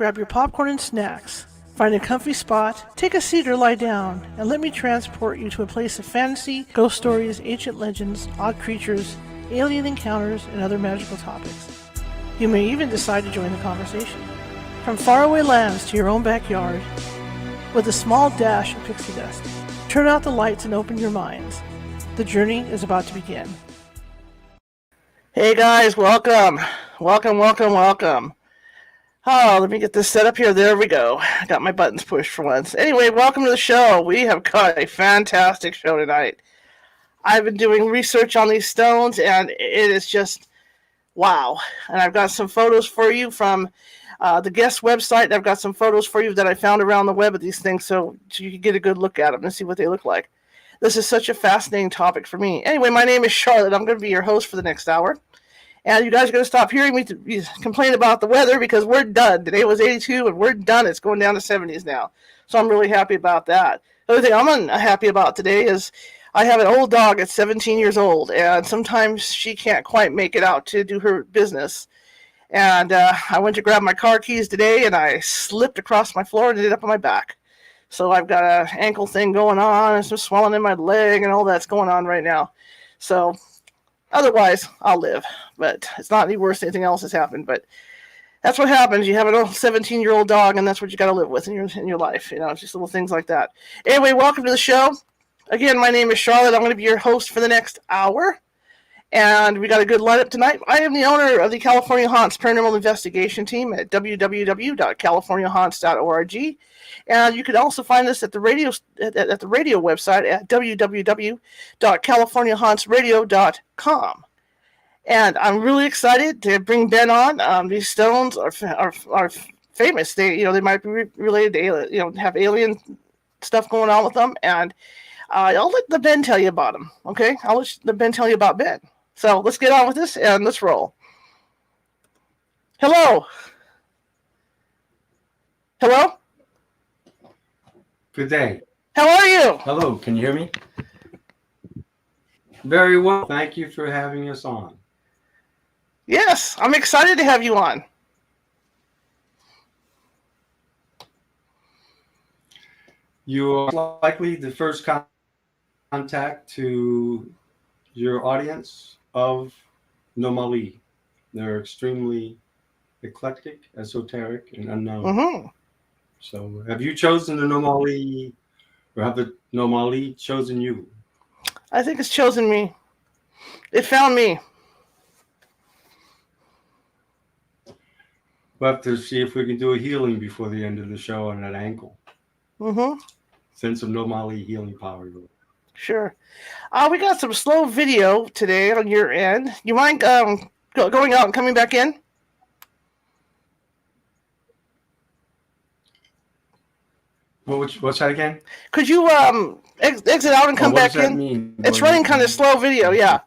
grab your popcorn and snacks, find a comfy spot, take a seat or lie down, and let me transport you to a place of fantasy, ghost stories, ancient legends, odd creatures, alien encounters, and other magical topics. You may even decide to join the conversation. From faraway lands to your own backyard, with a small dash of pixie dust. Turn out the lights and open your minds. The journey is about to begin. Hey guys, welcome. Welcome. Oh, let me get this set up here. There we go. I got my buttons pushed for once. Anyway, welcome to the show. We have got a fantastic show tonight. I've been doing research on these stones, and it is just wow. And I've got some photos for you from the guest website. I've got some photos for you that I found around the web of these things so you can get a good look at them and see what they look like. This is such a fascinating topic for me. Anyway, my name is Charlotte. I'm going to be your host for the next hour. And you guys are going to stop hearing me complain about the weather because we're done. Today was 82 and we're done. It's going down to 70s now. So I'm really happy about that. The other thing I'm unhappy about today is I have an old dog that's 17 years old, and sometimes she can't quite make it out to do her business. And I went to grab my car keys today, and I slipped across my floor and ended up on my back. So I've got an ankle thing going on, and some swelling in my leg, and all that's going on right now. So otherwise, I'll live. But it's not any worse. Anything else has happened. But that's what happens. You have an old 17-year-old dog, and that's what you got to live with in your life. You know, it's just little things like that. Anyway, welcome to the show. Again, my name is Charlotte. I'm going to be your host for the next hour. And we got a good lineup tonight. I am the owner of the California Haunts Paranormal Investigation Team at www.californiahaunts.org. And you can also find us at the radio website at www.californiahauntsradio.com. And I'm really excited to bring Ben on. These stones are famous. They might be related to have alien stuff going on with them. And I'll let the Ben tell you about them. Okay, I'll let the Ben tell you about Ben. So let's get on with this and let's roll. Hello. Good day. How are you? Hello, can you hear me? Very well. Thank you for having us on. Yes, I'm excited to have you on. You are likely the first contact to your audience of Nomoli. They're extremely eclectic, esoteric, and unknown. Mm-hmm. So have you chosen the Nomoli, or have the Nomoli chosen you? I think it's chosen me. It found me. We'll have to see if we can do a healing before the end of the show on that ankle. Mm-hmm. Send some Nomoli healing power. Sure. We got some slow video today on your end. You mind going out and coming back in? What's that again? Could you exit out and come back in? What does that mean? It's running kind of slow video, yeah.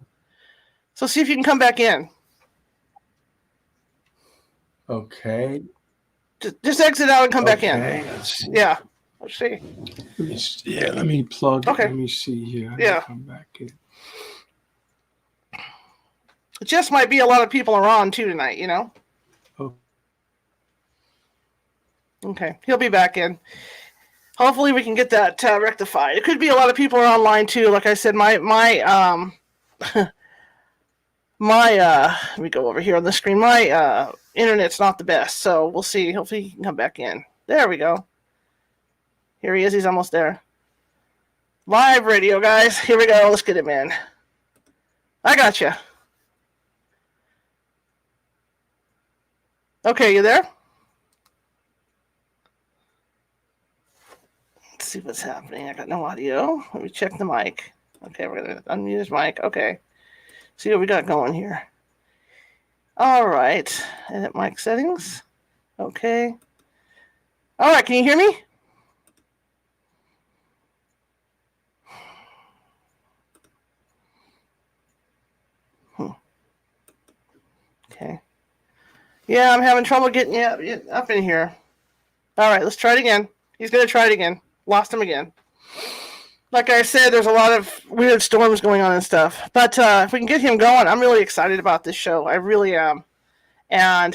So see if you can come back in. Okay. Just exit out and come back in. Let's see. Yeah. Let's see. Let me plug. Okay. Let me see here. Yeah. Come back in. It just might be a lot of people are on too tonight, you know? Oh. Okay. He'll be back in. Hopefully we can get that rectified. It could be a lot of people are online too. Like I said, my let me go over here on the screen. My internet's not the best, so we'll see. Hopefully he can come back in. There we go. Here he is. He's almost there. Live radio, guys. Here we go. Let's get him in. I got you. Okay, you there? Let's see what's happening. I got no audio. Let me check the mic. Okay, we're going to unmute his mic. Okay. See what we got going here. All right. Edit mic settings. Okay. All right. Can you hear me? Okay. Yeah, I'm having trouble getting you up in here. All right, let's try it again. He's going to try it again. Lost him again. Like I said, there's a lot of weird storms going on and stuff. But if we can get him going, I'm really excited about this show. I really am. And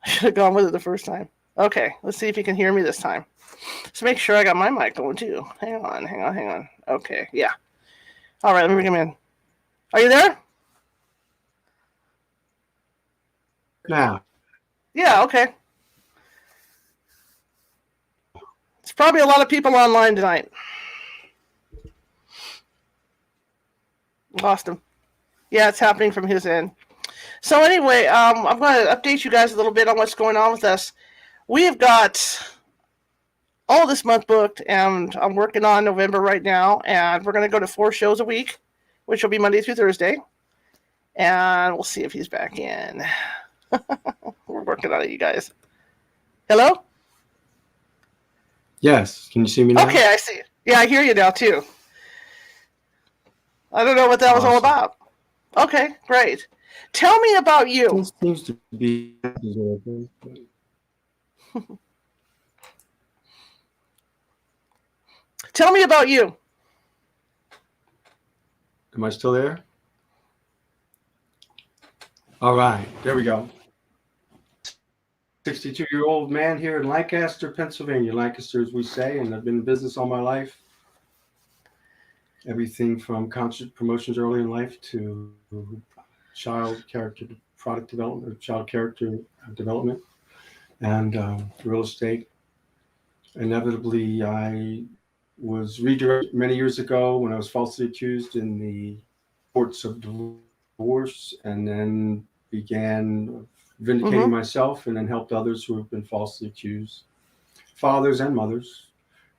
I should have gone with it the first time. Okay, let's see if you can hear me this time. Let's make sure I got my mic going too. Hang on. Okay, yeah. All right, let me bring him in. Are you there? Now, Yeah, okay. It's probably a lot of people online tonight. Lost him. Yeah, it's happening from his end. So anyway, I'm going to update you guys a little bit on what's going on with us. We have got all this month booked, and I'm working on November right now, and we're going to go to 4 shows a week, which will be Monday through Thursday. And we'll see if he's back in. We're working on it, you guys. Hello? yes. Can you see me now? Okay, I see. Yeah, I hear you now, too. I don't know what that was all Awesome. about. Okay, great. Tell me about you. It seems to be. Tell me about you. Am I still there? All right, there we go. 62-year-old man here in Lancaster, Pennsylvania. Lancaster, as we say, and I've been in business all my life. Everything from concert promotions early in life to child character product development, or child character development, and real estate. Inevitably, I was redirected many years ago when I was falsely accused in the courts of divorce, and then began vindicating myself, and then helped others who have been falsely accused, fathers and mothers,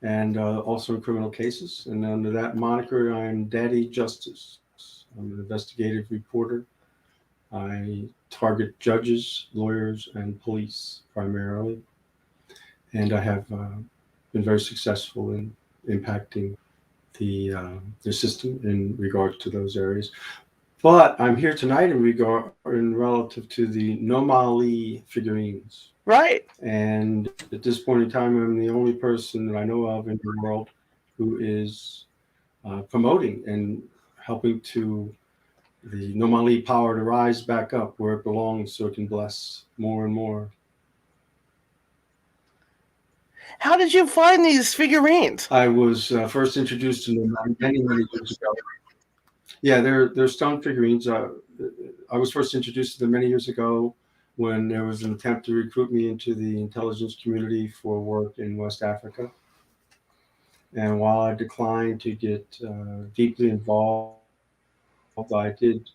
and also in criminal cases. And under that moniker, I'm Daddy Justice. I'm an investigative reporter. I target judges, lawyers, and police primarily. And I have been very successful in impacting the system in regard to those areas. But I'm here tonight in relative to the Nomoli figurines. Right. And at this point in time, I'm the only person that I know of in the world who is promoting and helping to the Nomoli power to rise back up where it belongs, so it can bless more and more. How did you find these figurines? I was first introduced to them many years ago. Yeah, they're stone figurines. I was first introduced to them many years ago when there was an attempt to recruit me into the intelligence community for work in West Africa. And while I declined to get deeply involved, I did.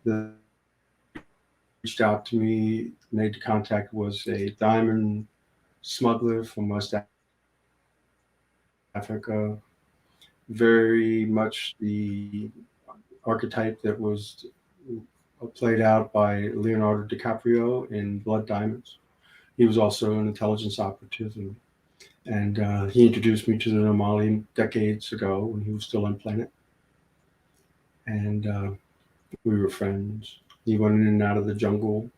Reached out to me, made the contact, was a diamond smuggler from West Africa, very much the archetype that was played out by Leonardo DiCaprio in Blood Diamonds. He was also an intelligence operative, and he introduced me to the Nomoli decades ago when he was still on planet. And we were friends. He went in and out of the jungle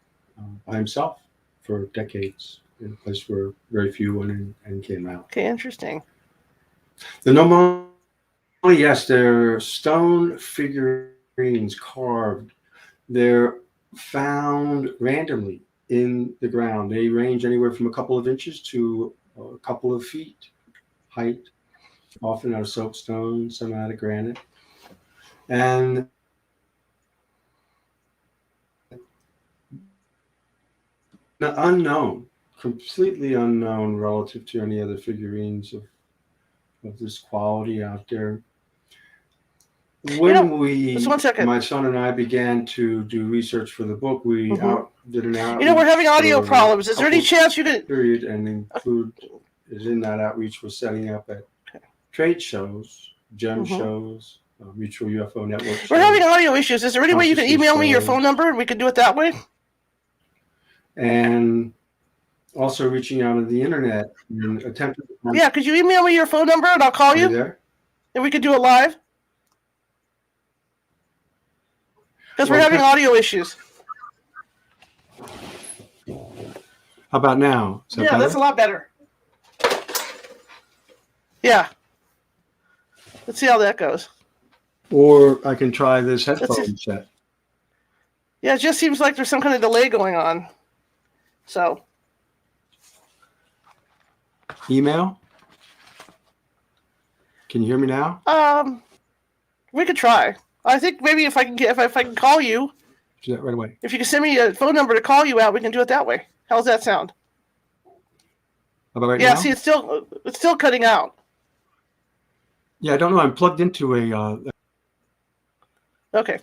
by himself for decades in a place where very few went in and came out. Okay, interesting. The Nomoli, yes, they're stone figurines carved. They're found randomly in the ground. They range anywhere from a couple of inches to a couple of feet height, often out of soapstone, some out of granite. And unknown, completely unknown relative to any other figurines of this quality out there. When just 1 second. my son and I began to do research for the book, we did an outreach. We're having audio problems. Is there any chance you could... Period, and include is in that outreach was setting up at trade shows, gem shows, mutual UFO networks. We're having audio issues. Is there any way you can email me your phone number and we could do it that way? And also reaching out on the internet and attempting to... Yeah, could you email me your phone number and I'll call you? There? And we could do it live? Because we're having audio issues. How about now? Is that better? That's a lot better. Yeah. Let's see how that goes. Or I can try this headphone set. Yeah, it just seems like there's some kind of delay going on. So. Email? Can you hear me now? We could try. I think maybe if I can call you, Do that right away. if you can send me a phone number to call you out, we can do it that way. How's that sound? How about right Yeah, now? see, it's still cutting out. Yeah, I don't know. I'm plugged into a. Okay.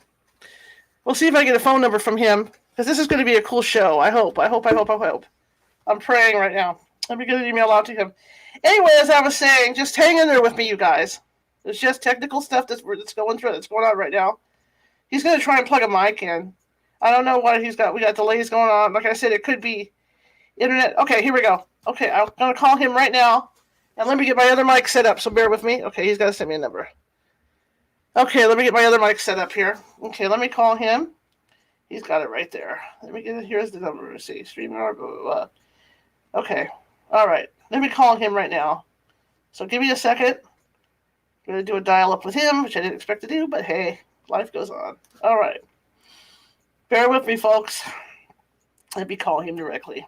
We'll see if I get a phone number from him, because this is going to be a cool show. I hope. I'm praying right now. Let me get an email out to him. Anyway, as I was saying, just hang in there with me, you guys. It's just technical stuff that's going on right now. He's going to try and plug a mic in. I don't know what he's got. We got delays going on. Like I said, it could be internet. Okay, here we go. Okay, I'm going to call him right now. And let me get my other mic set up, so bear with me. Okay, he's got to send me a number. Okay, let me get my other mic set up here. Okay, let me call him. He's got it right there. Let me get it. Here's the number. Let's see. StreamYard, blah, blah, blah. Okay. All right. Let me call him right now. So give me a second. I'm going to do a dial-up with him, which I didn't expect to do, but hey, life goes on. All right. Bear with me, folks. Let me call him directly.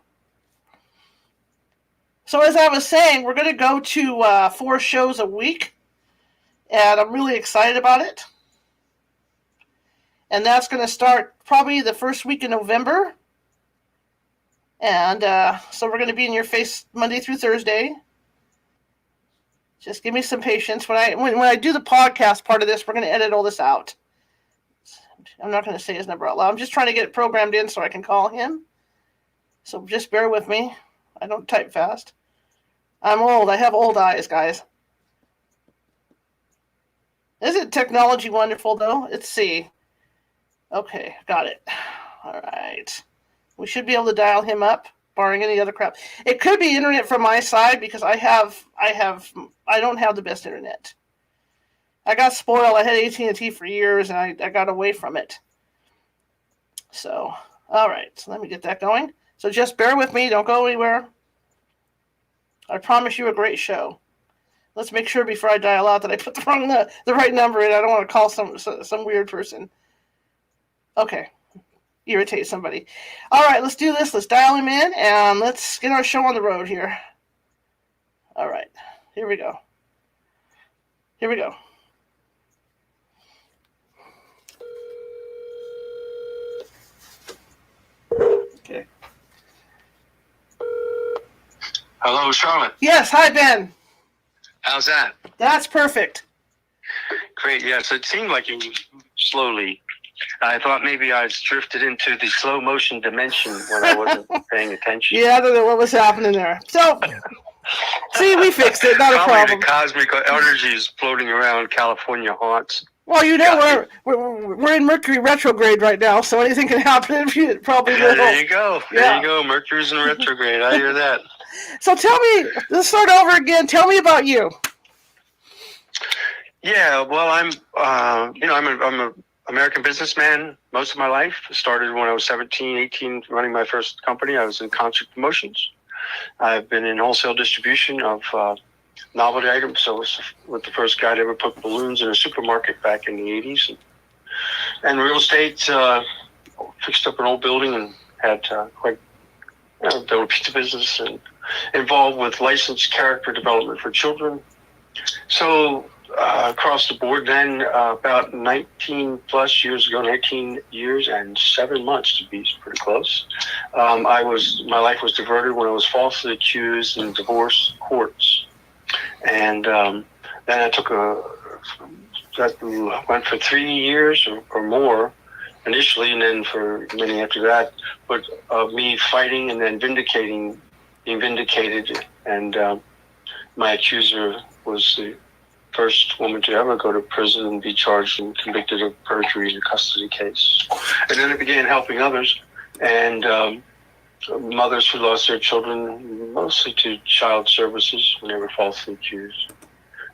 So as I was saying, we're going to go to 4 shows a week, and I'm really excited about it. And that's going to start probably the first week in November. And so we're going to be in your face Monday through Thursday. Just give me some patience. When I do the podcast part of this, we're going to edit all this out. I'm not going to say his number out loud. I'm just trying to get it programmed in so I can call him. So just bear with me. I don't type fast. I'm old. I have old eyes, guys. Isn't technology wonderful, though? Let's see. Okay, got it. All right. We should be able to dial him up, barring any other crap. It could be internet from my side because I don't have the best internet. I got spoiled. I had AT&T for years, and I got away from it. So, all right. So let me get that going. So just bear with me. Don't go anywhere. I promise you a great show. Let's make sure before I dial out that I put the right number in. I don't want to call some weird person. Okay. Irritate somebody. All right, let's do this. Let's dial him in, and let's get our show on the road here. All right. Here we go. Here we go. Okay. Hello, Charlotte. Yes, hi, Ben. How's that? That's perfect. Great. Yes, it seemed like you slowly. I thought maybe I drifted into the slow motion dimension when I wasn't paying attention. Yeah, I don't know what was happening there. So, see, we fixed it. Not a Probably problem. the cosmic energies floating around California haunts. Well, you know, we're in Mercury retrograde right now, so anything can happen. You probably will. There you go. There Yeah. you go. Mercury's in retrograde. I hear that. So tell me, let's start over again. Tell me about you. Yeah. Well, I'm a American businessman most of my life. Started when I was 17, 18, running my first company. I was in concert promotions. I've been in wholesale distribution of novelty items. So I was with the first guy to ever put balloons in a supermarket back in the 80s. And real estate, fixed up an old building and had built a pizza business and involved with licensed character development for children. So across the board then, about 19 plus years ago, 19 years and 7 months to be pretty close, my life was diverted when I was falsely accused in divorce courts. And then I went for 3 years or more initially, and then for many after that, but of me fighting and then being vindicated. And my accuser was the first woman to ever go to prison and be charged and convicted of perjury in a custody case. And then I began helping others, and mothers who lost their children, mostly to child services when they were falsely accused,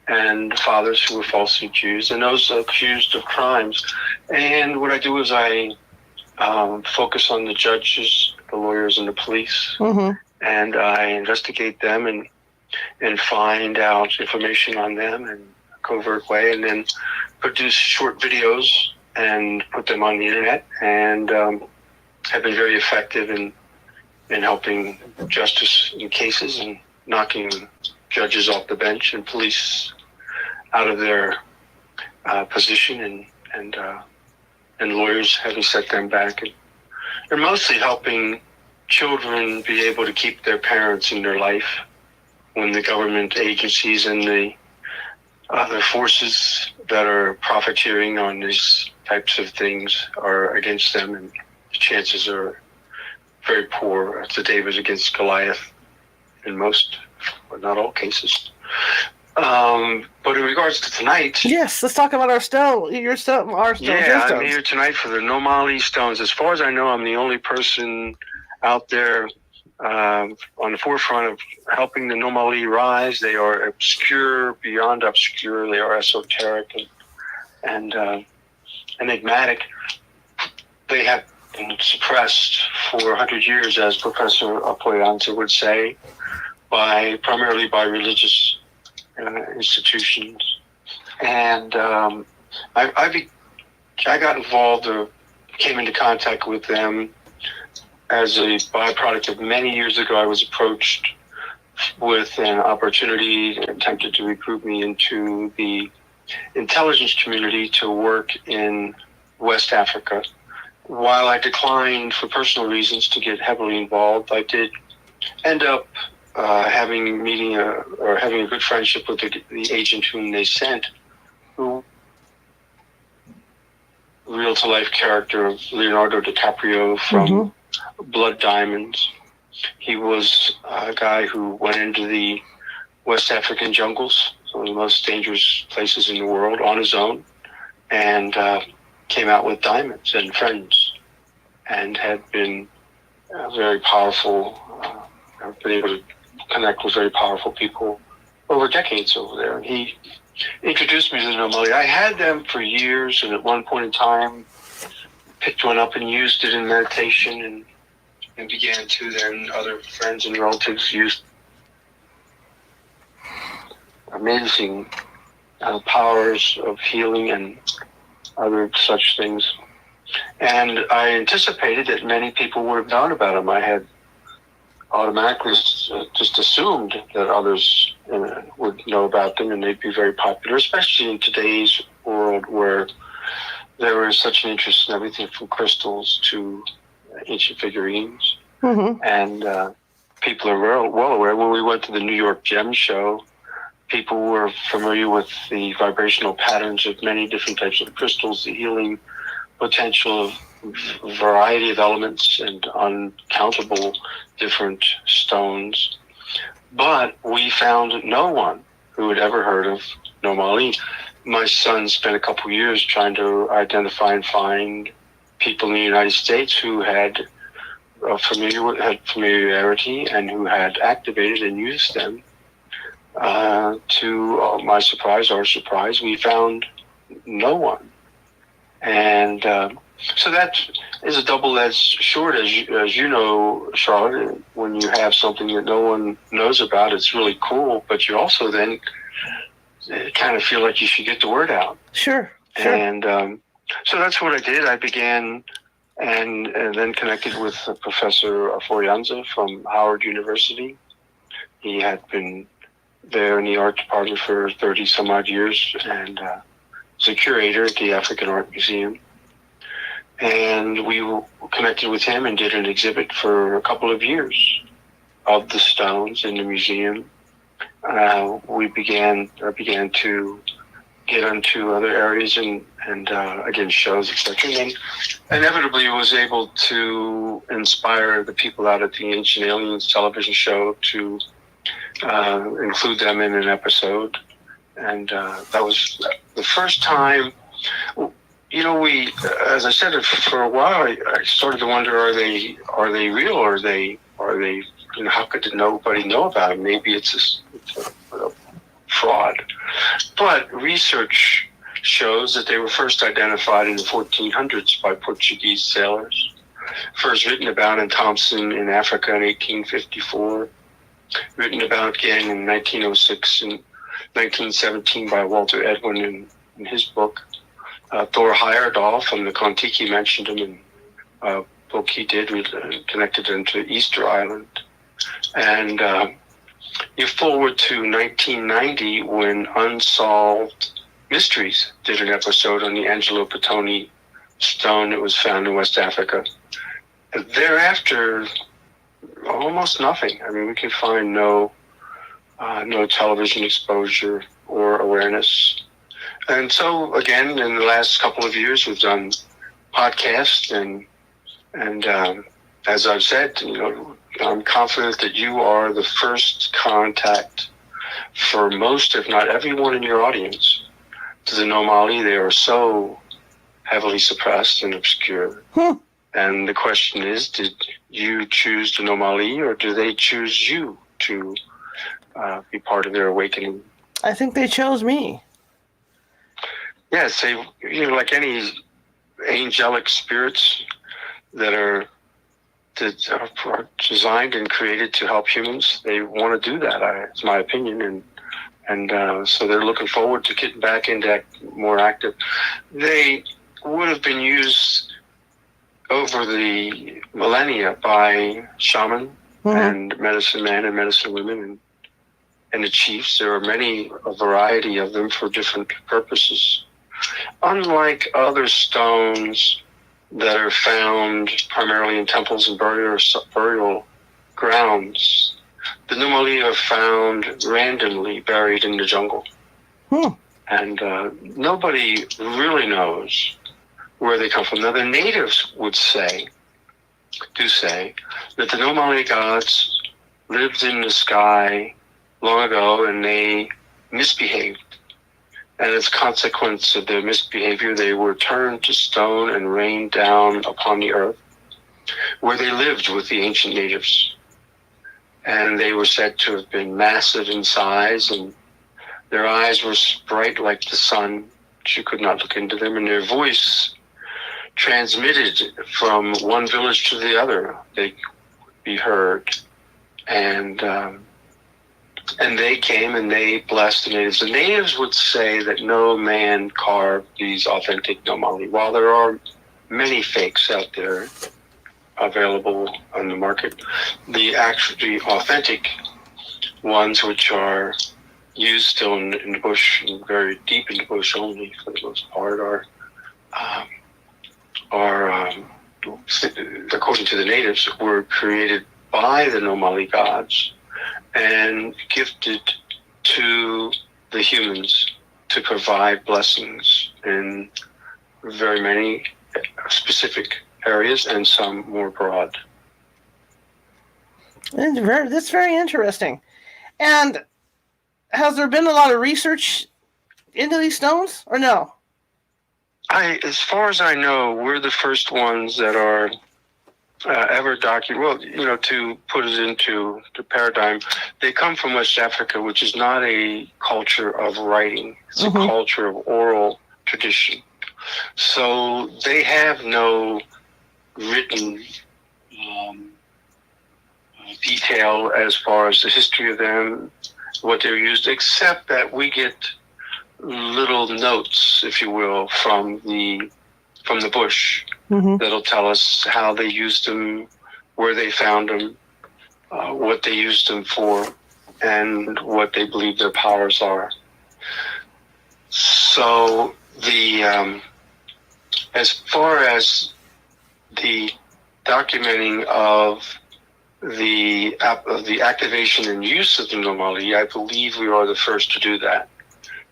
and fathers who were falsely accused, and those accused of crimes. And what I do is I focus on the judges, the lawyers, and the police, and I investigate them and find out information on them in a covert way, and then produce short videos and put them on the internet, and have been very effective in helping justice in cases and knocking judges off the bench and police out of their position, and lawyers having set them back. And they're mostly helping children be able to keep their parents in their life when the government agencies and the other forces that are profiteering on these types of things are against them, and the chances are very poor. It's a David against Goliath in most, but not all cases. But in regards to tonight, Yes, let's talk about our stone. Your stone, our stones. yeah, your I'm stones. here tonight for the Nomoli Stones. As far as I know, I'm the only person out there on the forefront of helping the Nomoli rise. They are obscure, beyond obscure. They are esoteric and enigmatic. They have been suppressed for 100 years, as Professor Apoyanza would say, primarily by religious institutions. And I got involved or came into contact with them as a byproduct of many years ago. I was approached with an opportunity that attempted to recruit me into the intelligence community to work in West Africa. While I declined for personal reasons to get heavily involved, I did end up having a good friendship with the agent whom they sent, who real-to-life character of Leonardo DiCaprio from Blood Diamonds. He was a guy who went into the West African jungles, some of the most dangerous places in the world, on his own, and came out with diamonds and friends, and had been very powerful. I've been able to connect with very powerful people over decades over there. He introduced me to the Nomoli. I had them for years, and at one point in time, picked one up and used it in meditation, and began to. Then other friends and relatives used amazing powers of healing and other such things. And I anticipated that many people would have known about them. I had automatically just assumed that others would know about them, and they'd be very popular, especially in today's world where there is such an interest in everything from crystals to ancient figurines. And people are well aware. When we went to the New York Gem Show, people were familiar with the vibrational patterns of many different types of crystals, the healing potential of a variety of elements and uncountable different stones. But we found no one who had ever heard of Nomoli. My son spent a couple years trying to identify and find people in the United States who had familiarity and who had activated and used them. To my surprise, our surprise, we found no one. And so that is a double-edged sword, as you know, Charlotte. When you have something that no one knows about, it's really cool, but you also then kind of feel like you should get the word out. Sure. And so that's what I did. I began and then connected with Professor Apoyanza from Howard University. He had been there in the art department for 30 some odd years, and was a curator at the African Art Museum. And we connected with him and did an exhibit for a couple of years of the stones in the museum. I began to get into other areas and again, shows, etc. And inevitably was able to inspire the people out at the Ancient Aliens television show to include them in an episode. And that was the first time. You know, as I said, for a while, I started to wonder: are they real? Or are they? You know, how could nobody know about them? Maybe it's a fraud. But research shows that they were first identified in the 1400s by Portuguese sailors. First written about in Thompson in Africa in 1854. Written about again in 1906 and 1917 by Walter Edwin in his book. Thor Heyerdahl from the Kon-Tiki mentioned him in a book he did, connected him to Easter Island. And you forward to 1990 when Unsolved Mysteries did an episode on the Angelo Petoni stone that was found in West Africa. Thereafter, almost nothing. I mean, we can find no television exposure or awareness. And so, again, in the last couple of years, we've done podcasts, and as I've said, I'm confident that you are the first contact for most, if not everyone in your audience, to the Nomoli. They are so heavily suppressed and obscure. And the question is, did you choose the Nomoli, or do they choose you to be part of their awakening? I think they chose me. Yes, they, like any angelic spirits that are designed and created to help humans, they want to do that. It's my opinion, and so they're looking forward to getting back into more active. They would have been used over the millennia by shaman and medicine men and medicine women and the chiefs. There are a variety of them for different purposes. Unlike other stones that are found primarily in temples and burial grounds, the Nomoli are found randomly buried in the jungle. And nobody really knows where they come from. Now, the natives do say that the Nomoli gods lived in the sky long ago and they misbehaved. And as a consequence of their misbehavior, they were turned to stone and rained down upon the earth, where they lived with the ancient natives. And they were said to have been massive in size, and their eyes were bright like the sun, but you could not look into them, and their voice transmitted from one village to the other. They could be heard. And they came and they blessed the natives. The natives would say that no man carved these authentic Nomoli. While there are many fakes out there available on the market, the actually authentic ones, which are used still in the bush, and very deep in the bush only for the most part, are according to the natives, were created by the Nomoli gods and gifted to the humans to provide blessings in very many specific areas and some more broad. That's very interesting. And has there been a lot of research into these stones, or no? As far as I know, we're the first ones that are ever documented. Well, to put it into the paradigm, they come from West Africa, which is not a culture of writing. It's a culture of oral tradition. So they have no written detail as far as the history of them, what they're used, except that we get little notes, if you will, from the bush that'll tell us how they used them, where they found them, what they used them for, and what they believe their powers are. So as far as the documenting of the activation and use of the Nomoli, I believe we are the first to do that,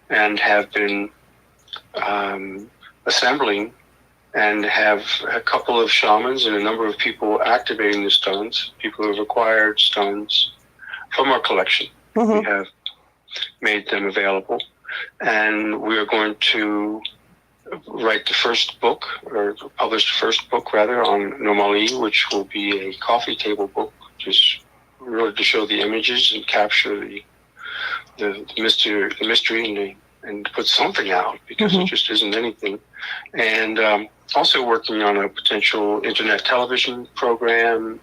and have been assembling and have a couple of shamans and a number of people activating the stones, people who have acquired stones from our collection. We have made them available, and we are going to write the first book, or publish the first book rather, on Nomoli, which will be a coffee table book, just really to show the images and capture the mystery and put something out, because it just isn't anything. And also working on a potential internet television program,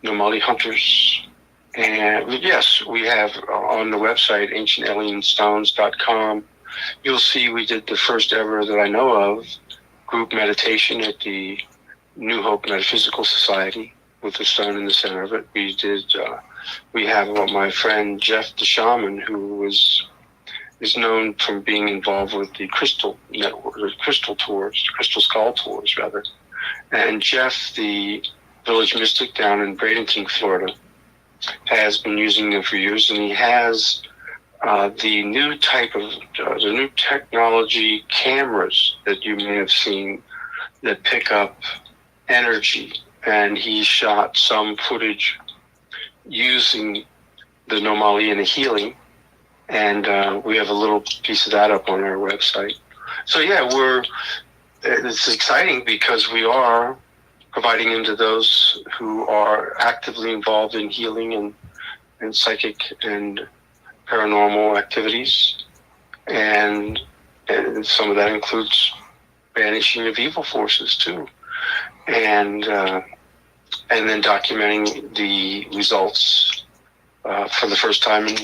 Nomoli Hunters. And yes, we have on the website, ancientalienstones.com, you'll see we did the first ever that I know of group meditation at the New Hope Metaphysical Society with the stone in the center of it. We have my friend Jeff the Shaman, who is known from being involved with the Crystal Network, the Crystal Tours, Crystal Skull Tours, rather. And Jeff, the village mystic down in Bradenton, Florida, has been using them for years, and he has the new type of the new technology cameras that you may have seen that pick up energy, and he shot some footage using the Nomoli and the healing, and we have a little piece of that up on our website. So yeah, it's exciting because we are providing them to those who are actively involved in healing and psychic and paranormal activities, and some of that includes banishing of evil forces too, and then documenting the results for the first time in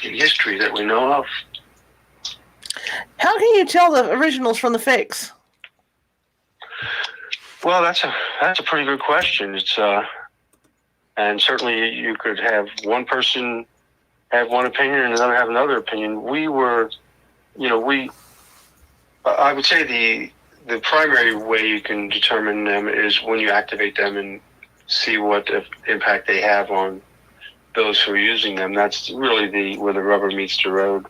history that we know of. How can you tell the originals from the fakes? Well, that's a pretty good question. It's and certainly you could have one person have one opinion and another have another opinion. I would say the primary way you can determine them is when you activate them and see what impact they have on those who are using them. That's really where the rubber meets the road.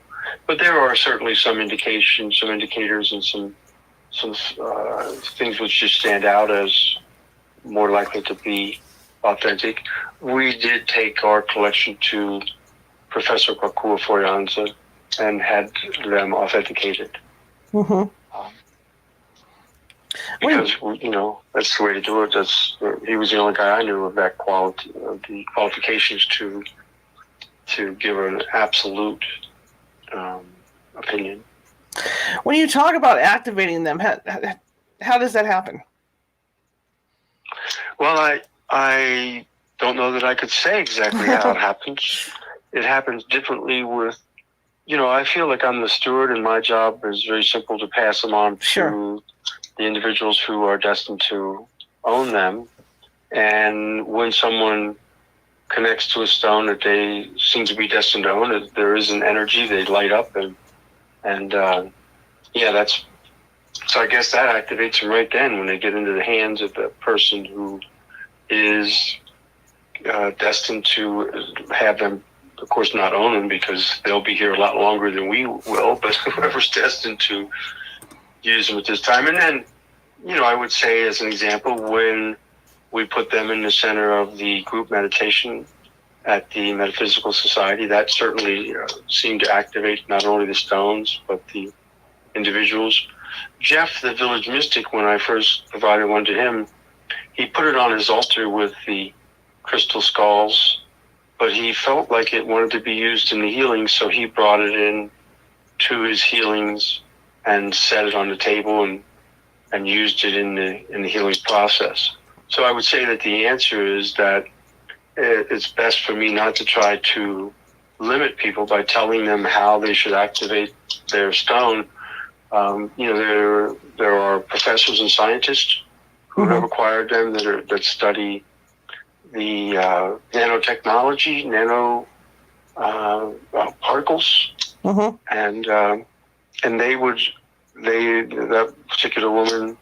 But there are certainly some indications, some indicators, and some things which just stand out as more likely to be authentic. We did take our collection to Professor Kwakua Foyanza and had them authenticated. Mm-hmm. Because that's the way to do it. He was the only guy I knew of that quality, of the qualifications to give an absolute opinion. When you talk about activating them, how does that happen? Well, I don't know that I could say exactly how it happens. It happens differently with, I feel like I'm the steward, and my job is very simple, to pass them on to the individuals who are destined to own them. And when someone connects to a stone that they seem to be destined to own, there is an energy, they light up, so I guess that activates them right then when they get into the hands of the person who is destined to have them, of course, not own them, because they'll be here a lot longer than we will, but whoever's destined to use them at this time. And then, I would say, as an example, when we put them in the center of the group meditation at the Metaphysical Society, that certainly seemed to activate not only the stones, but the individuals. Jeff, the village mystic, when I first provided one to him, he put it on his altar with the crystal skulls, but he felt like it wanted to be used in the healing, so he brought it in to his healings and set it on the table and used it in the healing process. So I would say that the answer is that it's best for me not to try to limit people by telling them how they should activate their stone. There are professors and scientists who have acquired them that study the nanotechnology, nano particles, and that particular woman,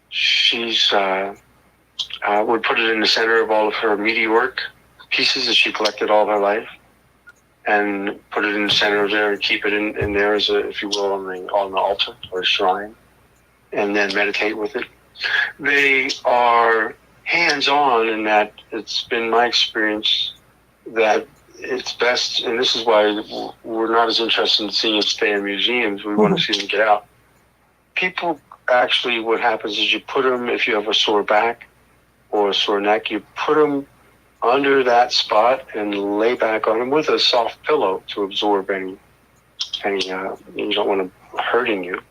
she's would put it in the center of all of her meteoric pieces that she collected all her life, and put it in the center of there and keep it in there as if you will, on the altar or a shrine, and then meditate with it. They are hands-on in that it's been my experience that it's best, and this is why we're not as interested in seeing it stay in museums. We want to see them get out. People, actually, what happens is you put them, if you have a sore back or a sore neck, you put them under that spot and lay back on them with a soft pillow to absorb any you don't want them hurting you.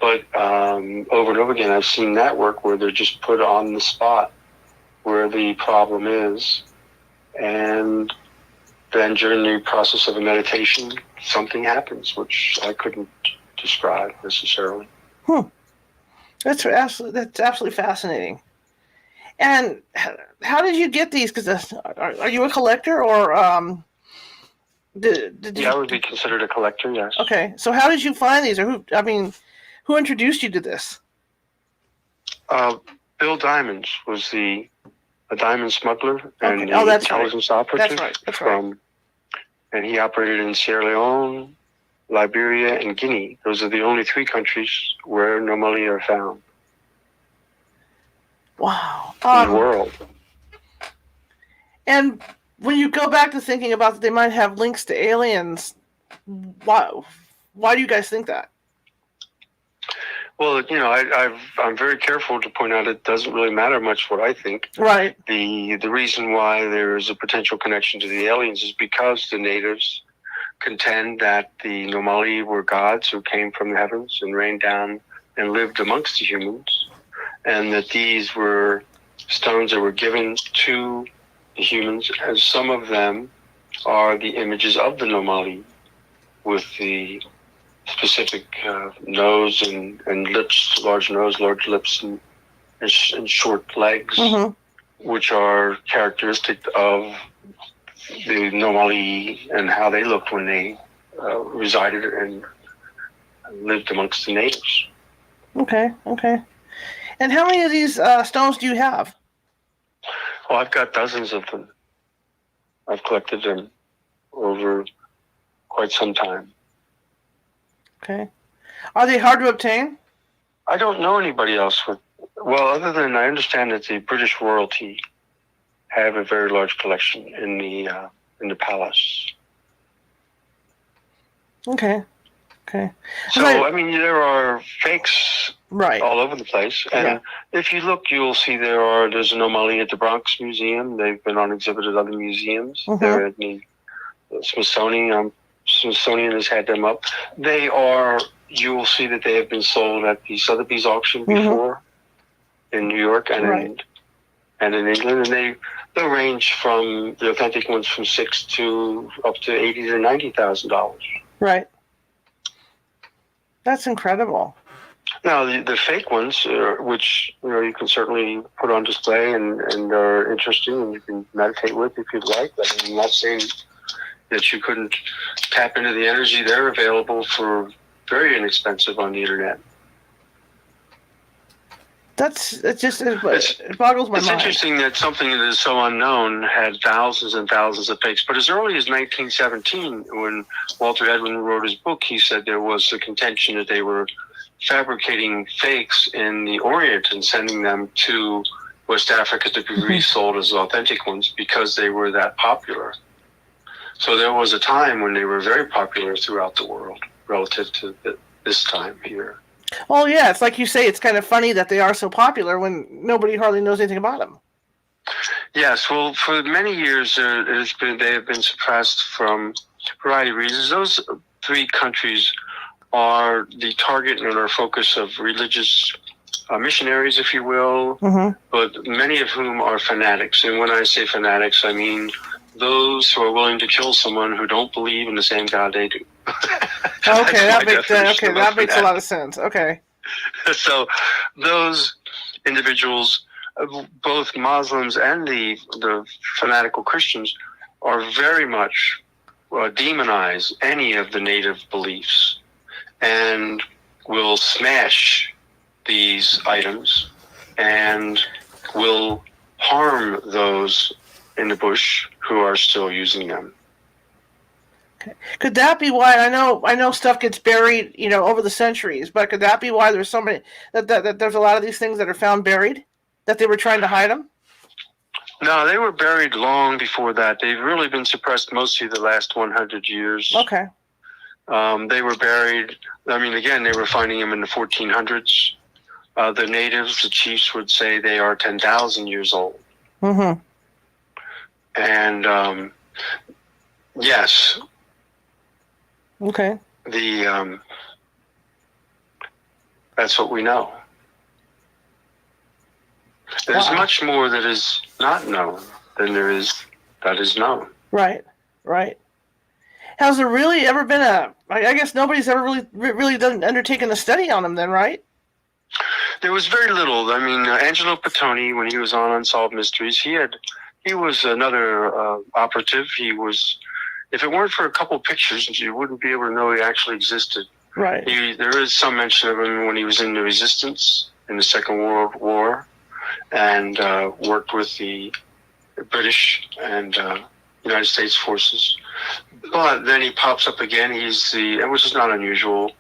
But over and over again, I've seen that work where they're just put on the spot where the problem is, and then during the process of a meditation, something happens, which I couldn't describe necessarily. That's absolutely fascinating. And how did you get these? Because are you a collector, or did you? Yeah, I would be considered a collector. Yes. Okay, so how did you find these, or who? I mean, who introduced you to this? Bill Diamonds was a diamond smuggler and Okay. the Oh, that's right. intelligence operative That's right. and he operated in Sierra Leone, Liberia, and Guinea. Those are the only 3 countries where Nomoli are found Wow. in the world. And when you go back to thinking about that they might have links to aliens, why do you guys think that? Well, you know, I'm very careful to point out it doesn't really matter much what I think. Right. The reason why there is a potential connection to the aliens is because the natives contend that the Nomoli were gods who came from the heavens and rained down and lived amongst the humans, and that these were stones that were given to the humans, as some of them are the images of the Nomoli with the specific nose and lips, large nose, large lips, and short legs, which are characteristic of the Nomoli and how they looked when they resided and lived amongst the natives. Okay. And how many of these stones do you have? Oh, I've got dozens of them. I've collected them over quite some time. Okay. Are they hard to obtain? I don't know anybody else well, other than I understand that the British royalty have a very large collection in the palace. Okay. So, I mean, there are fakes all over the place. And if you look, you'll see there's an anomaly at the Bronx Museum. They've been on exhibit at other museums. They're at the Smithsonian. Smithsonian has had them up. You will see that they have been sold at the Sotheby's auction before in New York and in England. And they'll range from the authentic ones from $6,000 to up to $80,000 to $90,000. Right. That's incredible. Now, the fake ones, which you can certainly put on display and are interesting and you can meditate with if you'd like. But I'm not saying that you couldn't tap into the energy. They're available for very inexpensive on the internet. It boggles my mind. It's interesting that something that is so unknown had thousands and thousands of fakes. But as early as 1917, when Walter Edwin wrote his book, he said there was a contention that they were fabricating fakes in the Orient and sending them to West Africa to be resold as authentic ones because they were that popular. So there was a time when they were very popular throughout the world relative to this time here. Well, yeah, it's like you say, it's kind of funny that they are so popular when nobody hardly knows anything about them. Yes, well, for many years they have been suppressed from a variety of reasons. Those 3 countries are the target and our focus of religious missionaries, if you will, but many of whom are fanatics. And when I say fanatics, I mean those who are willing to kill someone who don't believe in the same God they do. Okay, that makes a lot of sense. Okay. So those individuals, both Muslims and the fanatical Christians, are very much demonize any of the native beliefs and will smash these items and will harm those in the bush who are still using them. Okay. Could that be why I know stuff gets buried, over the centuries? But could that be why there's so many that there's a lot of these things that are found buried, that they were trying to hide them? No, they were buried long before that. They've really been suppressed mostly the last 100 years. Okay. They were buried. I mean, again, they were finding them in the 1400s. The natives, the chiefs, would say they are 10,000 years old. And yes. Okay. That's what we know. There's much more that is not known than there is that is known. Right. Has there really ever been I guess nobody's ever really undertaken a study on them then, right? There was very little. I mean, Angelo Pettoni, when he was on Unsolved Mysteries, he was another operative. He was, if it weren't for a couple of pictures, you wouldn't be able to know he actually existed. Right. There is some mention of him when he was in the Resistance in the Second World War, and worked with the British and United States forces. But then he pops up again. Which is not unusual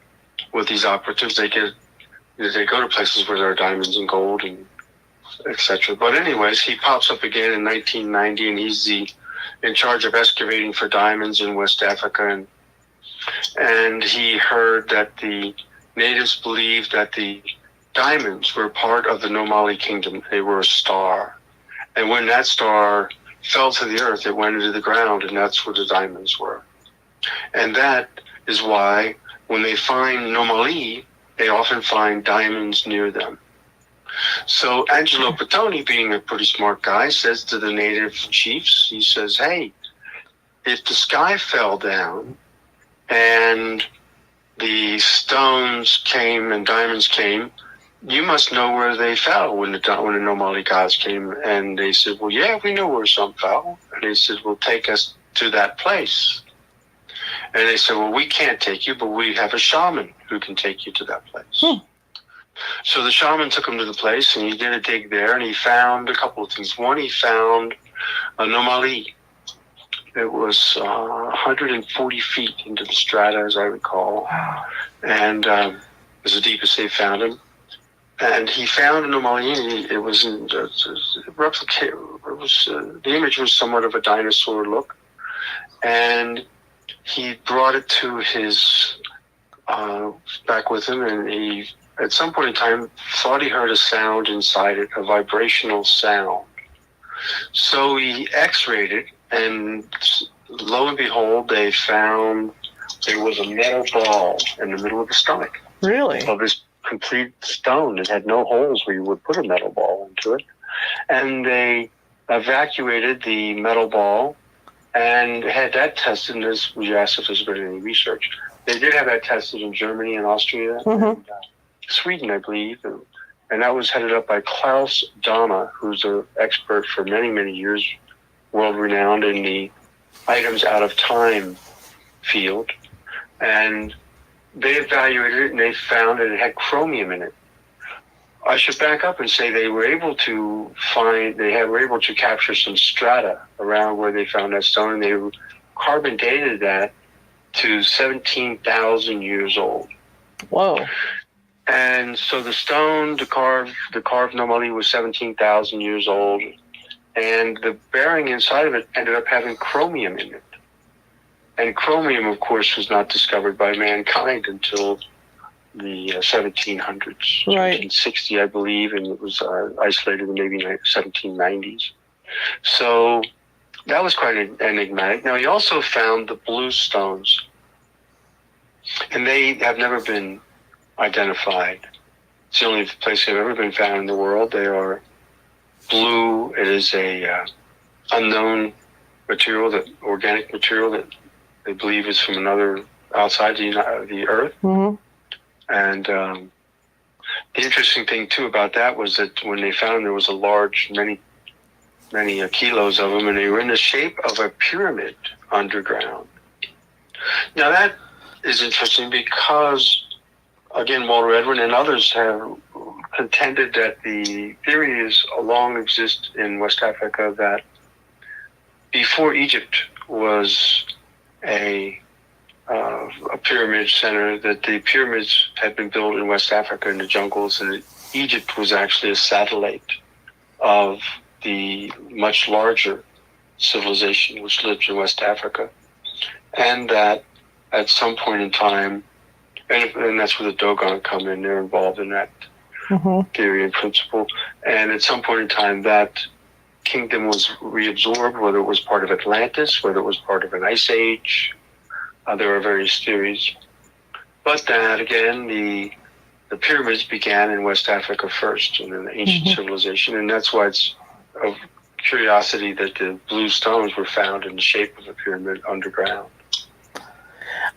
with these operatives. They go to places where there are diamonds and gold and etc. But anyways, he pops up again in 1990, and he's in charge of excavating for diamonds in West Africa, and he heard that the natives believed that the diamonds were part of the Nomoli kingdom. They were a star, and when that star fell to the earth, it went into the ground, and that's where the diamonds were. And that is why when they find Nomoli, they often find diamonds near them. So Angelo Pettoni, being a pretty smart guy, says to the native chiefs, he says, hey, if the sky fell down and the stones came and diamonds came, you must know where they fell when the Nomoli gods came. And they said, well, yeah, we know where some fell. And they said, well, take us to that place. And they said, well, we can't take you, but we have a shaman who can take you to that place. So the shaman took him to the place, and he did a dig there, and he found a couple of things. One, he found an anomaly. It was 140 feet into the strata, as I recall, and it was the deepest they found him. And he found an anomaly. It was the image was somewhat of a dinosaur look, and he brought it to his back with him, and he, at some point in time, thought he heard a sound inside it, a vibrational sound. So he x-rayed it, and lo and behold, they found there was a metal ball in the middle of the stomach. Really? Of this complete stone. It had no holes where you would put a metal ball into it. And they evacuated the metal ball and had that tested. And this, you asked if there's been any research. They did have that tested in Germany and Austria and Sweden, I believe. And that was headed up by Klaus Dama, who's an expert for many, many years, world-renowned in the items out of time field. And they evaluated it, and they found that it had chromium in it. I should back up and say they were able to capture some strata around where they found that stone, and they carbon dated that to 17,000 years old. Whoa. And so the stone, the carved anomaly was 17,000 years old, and the bearing inside of it ended up having chromium in it. And chromium, of course, was not discovered by mankind until the 1700s, right. 1760, I believe, and it was isolated in maybe 1790s. So that was quite enigmatic. Now, he also found the blue stones, and they have never been identified. It's the only place they've ever been found in the world. They are blue. It is a unknown material, organic material that they believe is from another outside the Earth. Mm-hmm. And the interesting thing too about that was that when they found them, there was a large, many kilos of them, and they were in the shape of a pyramid underground. Now that is interesting because, again, Walter Edwin and others have contended that the theories long exist in West Africa that before Egypt was a pyramid center, that the pyramids had been built in West Africa in the jungles, and that Egypt was actually a satellite of the much larger civilization which lived in West Africa, and that at some point in time, and that's where the Dogon come in, they're involved in that theory and principle, and at some point in time that kingdom was reabsorbed, whether it was part of Atlantis, whether it was part of an ice age. There are various theories. But that, again, the pyramids began in West Africa first, in an ancient civilization, and that's why it's of curiosity that the blue stones were found in the shape of a pyramid underground.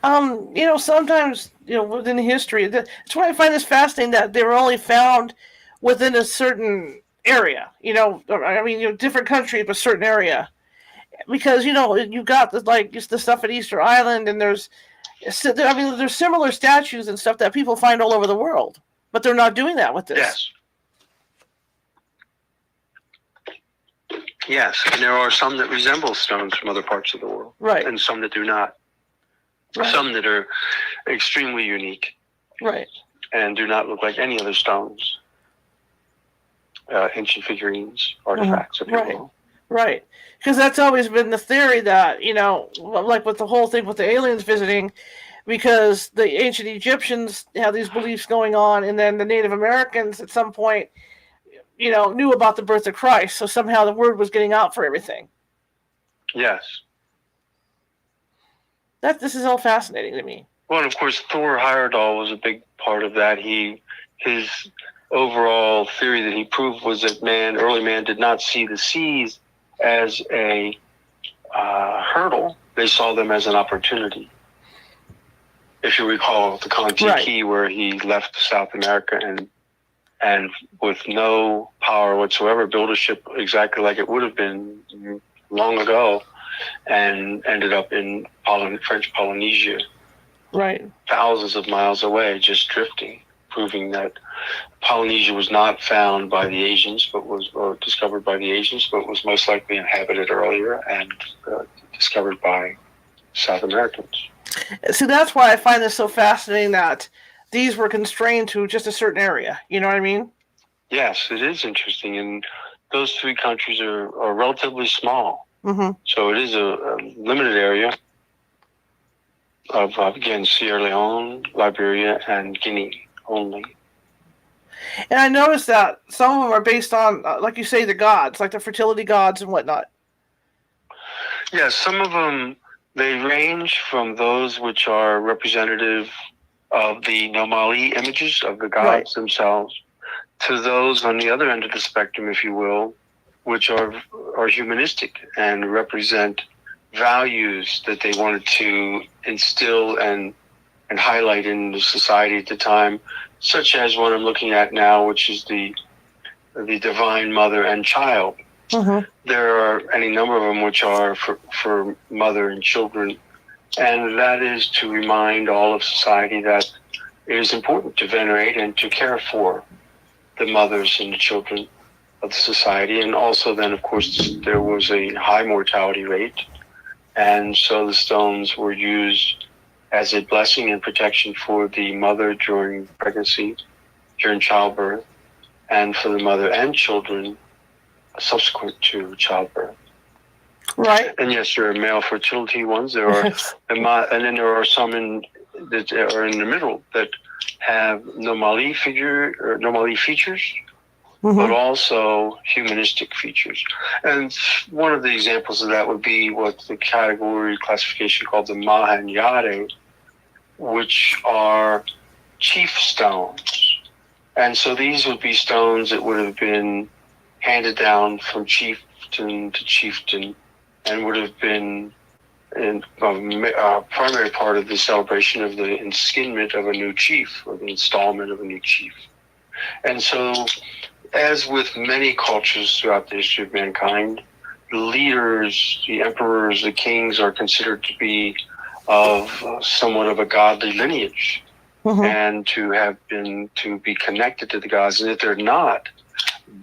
Sometimes, within history, that's why I find this fascinating that they were only found within a certain area. Different countries, but certain area. Because, you got the stuff at Easter Island, and there's similar statues and stuff that people find all over the world, but they're not doing that with this. Yes. Yes, and there are some that resemble stones from other parts of the world. Right. And some that do not. Right. Some that are extremely unique. Right. And do not look like any other stones. Ancient figurines, artifacts, if you will. Right. Because that's always been the theory that, like with the whole thing with the aliens visiting, because the ancient Egyptians have these beliefs going on, and then the Native Americans at some point, knew about the birth of Christ, so somehow the word was getting out for everything. Yes. This is all fascinating to me. Well, and of course, Thor Heyerdahl was a big part of that. His overall theory that he proved was that early man did not see the seas as a hurdle. They saw them as an opportunity. If you recall the Kon-Tiki, where he left South America and with no power whatsoever, built a ship exactly like it would have been long ago, and ended up in French Polynesia, right, thousands of miles away, just drifting, proving that Polynesia was not found by the Asians, or discovered by the Asians, but was most likely inhabited earlier and discovered by South Americans. See, that's why I find this so fascinating that these were constrained to just a certain area. You know what I mean? Yes, it is interesting. And those three countries are relatively small. Mm-hmm. So it is a limited area of, again, Sierra Leone, Liberia, and Guinea only. And I noticed that some of them are based on, like you say, the gods, like the fertility gods and whatnot. Yes, some of them, they range from those which are representative of the Nomoli images of the gods themselves, to those on the other end of the spectrum, if you will, which are humanistic and represent values that they wanted to instill and highlight in the society at the time, such as what I'm looking at now, which is the divine mother and child. Mm-hmm. There are any number of them which are for mother and children, and that is to remind all of society that it is important to venerate and to care for the mothers and the children of the society. And also then, of course, there was a high mortality rate, and so the stones were used as a blessing and protection for the mother during pregnancy, during childbirth, and for the mother and children subsequent to childbirth. Right. And yes, there are male fertility ones. There are, and then there are some that are in the middle that have anomaly features, mm-hmm. but also humanistic features. And one of the examples of that would be what the category classification called the Mahanyare, which are chief stones. And so these would be stones that would have been handed down from chieftain to chieftain, and would have been a primary part of the celebration of the enskinment of a new chief, or the installment of a new chief. And so, as with many cultures throughout the history of mankind, the leaders, the emperors, the kings are considered to be of somewhat of a godly lineage, mm-hmm. and to be connected to the gods. And if they're not,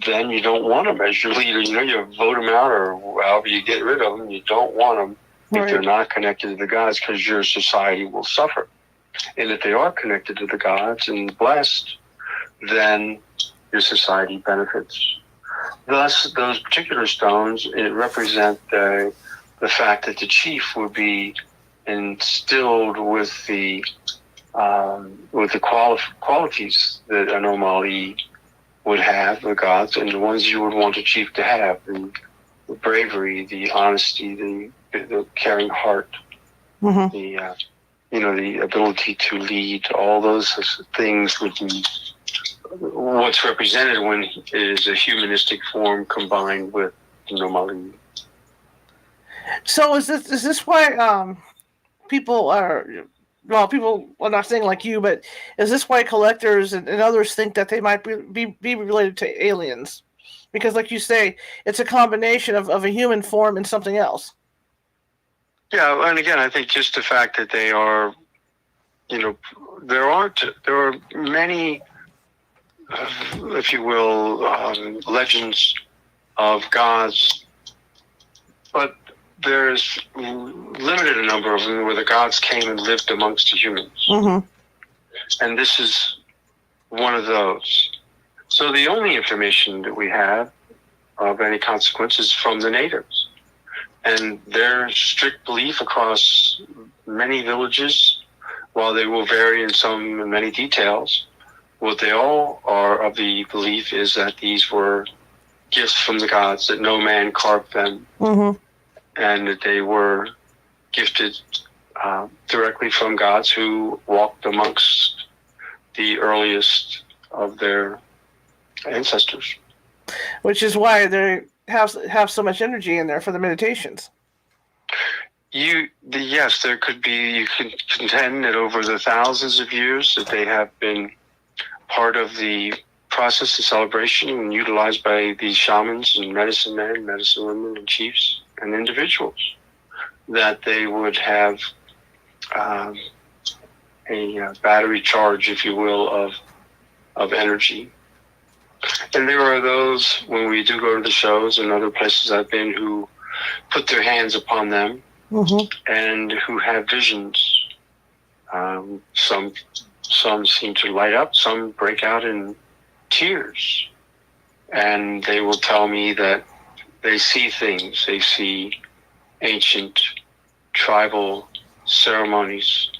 then you don't want them as your leader. You vote them out, or however you get rid of them. You don't want them if they're not connected to the gods, because your society will suffer. And if they are connected to the gods and blessed, then your society benefits. Thus, those particular stones represent the fact that the chief would be instilled with the qualities that an anomaly would have, the gods, and the ones you would want a chief to have: the bravery, the honesty, the caring heart, mm-hmm. the ability to lead. All those things would be what's represented when it is a humanistic form combined with anomaly. So is this why people are well, people, I'm not saying like you, but is this why collectors and others think that they might be related to aliens? Because, like you say, it's a combination of a human form and something else. Yeah, and again, I think just the fact that they are, there are many, if you will, legends of gods, but there's limited a number of them where the gods came and lived amongst the humans. Mm-hmm. And this is one of those. So the only information that we have of any consequence is from the natives. And their strict belief across many villages, while they will vary in many details, what they all are of the belief is that these were gifts from the gods, that no man carved them, Mm-hmm. and that they were gifted directly from gods who walked amongst the earliest of their ancestors. Which is why they have so much energy in there for the meditations. Yes, there could be. You can contend that over the thousands of years that they have been part of the process of celebration and utilized by these shamans and medicine men, medicine women, and chiefs and individuals, that they would have a battery charge, if you will, of energy. And there are those, when we do go to the shows and other places I've been, who put their hands upon them, Mm-hmm. and who have visions. Some seem to light up, some break out in tears, and they will tell me that they see things. They see ancient tribal ceremonies.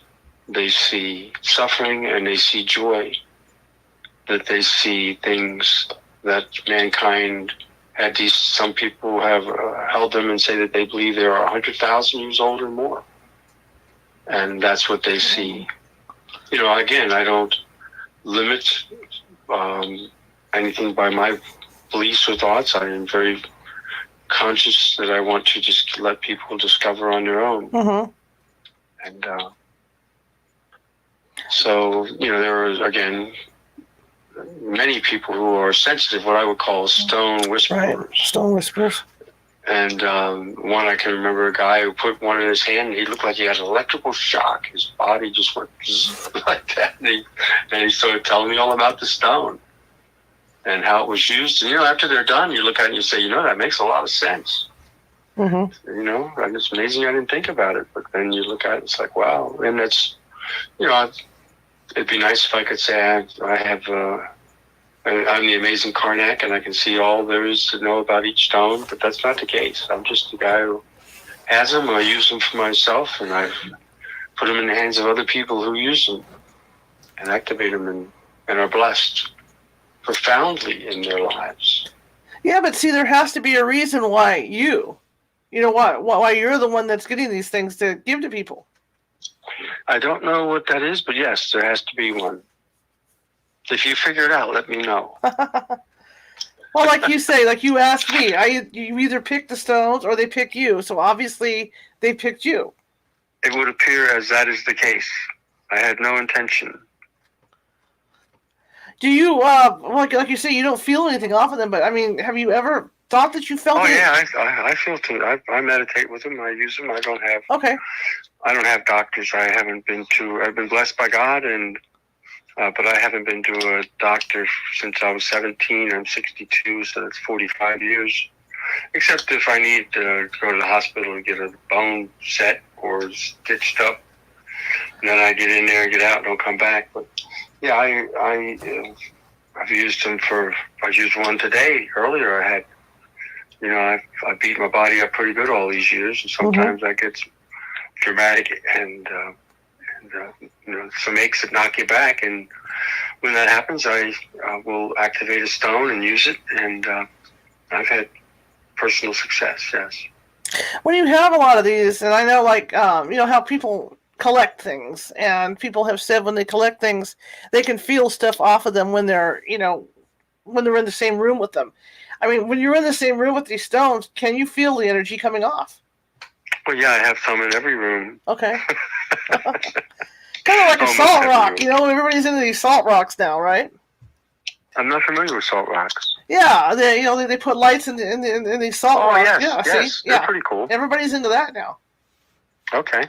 They see suffering and they see joy. That they see things that mankind had. Some people have held them and say that they believe they are 100,000 years old or more, and that's what they see. Again, I don't limit anything by my beliefs or thoughts. I am very conscious that I want to just let people discover on their own. Mm-hmm. And so, there are, again, many people who are sensitive, what I would call stone whisperers. Right. Stone whisperers. And one, I can remember a guy who put one in his hand, and he looked like he had an electrical shock. His body just went like that. And he started telling me all about the stone and how it was used. And, after they're done, you look at it and you say, that makes a lot of sense. Mm-hmm. And it's amazing I didn't think about it. But then you look at it, it's like, wow. And it's, it'd be nice if I could say I'm the amazing Karnak, and I can see all there is to know about each stone, but that's not the case. I'm just the guy who has them, I use them for myself, and I've put them in the hands of other people who use them and activate them and are blessed profoundly in their lives. Yeah, but see, there has to be a reason why why you're the one that's getting these things to give to people. I don't know what that is, but yes, there has to be one. If you figure it out, let me know. Well, like you say, like you asked me, you either pick the stones or they pick you. So obviously they picked you. It would appear as that is the case. I had no intention. Do you, like you say, you don't feel anything off of them, but I mean, have you ever thought that you felt anything? I feel too. I meditate with them. I use them. I don't have doctors. I've been blessed by God, and but I haven't been to a doctor since I was 17. I'm 62, so that's 45 years. Except if I need to go to the hospital and get a bone set or stitched up, and then I get in there and get out and don't come back. But yeah, I've used them I used one today. Earlier I had, I beat my body up pretty good all these years, and sometimes I get dramatic and some aches that knock you back, and when that happens, I will activate a stone and use it, and I've had personal success. Yes. When you have a lot of these, and I know, like, how people collect things, and people have said when they collect things, they can feel stuff off of them when they're, when they're in the same room with them. I mean, when you're in the same room with these stones, can you feel the energy coming off? Well, yeah, I have some in every room. Okay. Kind of like a Almost salt every rock. room. You know, everybody's into these salt rocks now, right? I'm not familiar with salt rocks. Yeah, they put lights in these salt Oh, rocks. yes, Yeah, yes. see? They're Yeah. pretty cool. Everybody's into that now. Okay.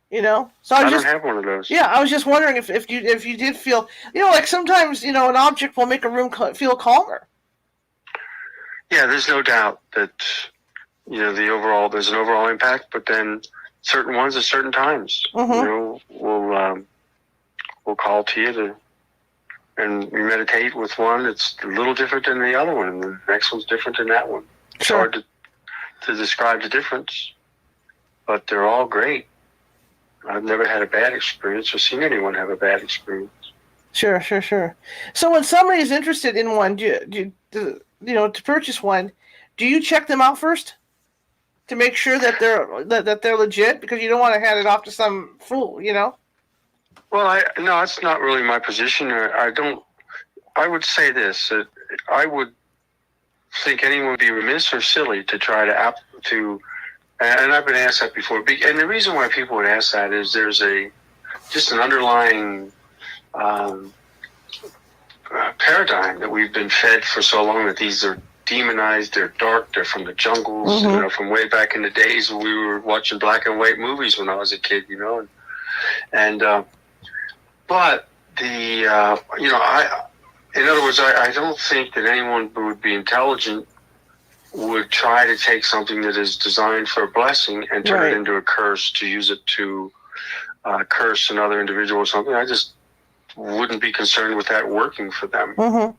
You know? So I don't have one of those. Yeah, I was just wondering if you did feel, like sometimes, an object will make a room feel calmer. Yeah, there's no doubt that, there's an overall impact, but then certain ones at certain times, we'll call to you and we meditate with one. It's a little different than the other one, and the next one's different than that one. It's Sure. hard to describe the difference, but they're all great. I've never had a bad experience or seen anyone have a bad experience. Sure. So when somebody's interested in one, to purchase one, do you check them out first to make sure that they're legit? Because you don't want to hand it off to some fool, Well, no, that's not really my position. I would say this: that I would think anyone would be remiss or silly to try to. And I've been asked that before. And the reason why people would ask that is there's just an underlying paradigm that we've been fed for so long that these are demonized, they're dark, they're from the jungles, from way back in the days when we were watching black and white movies when I was a kid, but in other words, I don't think that anyone who would be intelligent would try to take something that is designed for a blessing and turn it into a curse, to use it to curse another individual or something. I just wouldn't be concerned with that working for them. I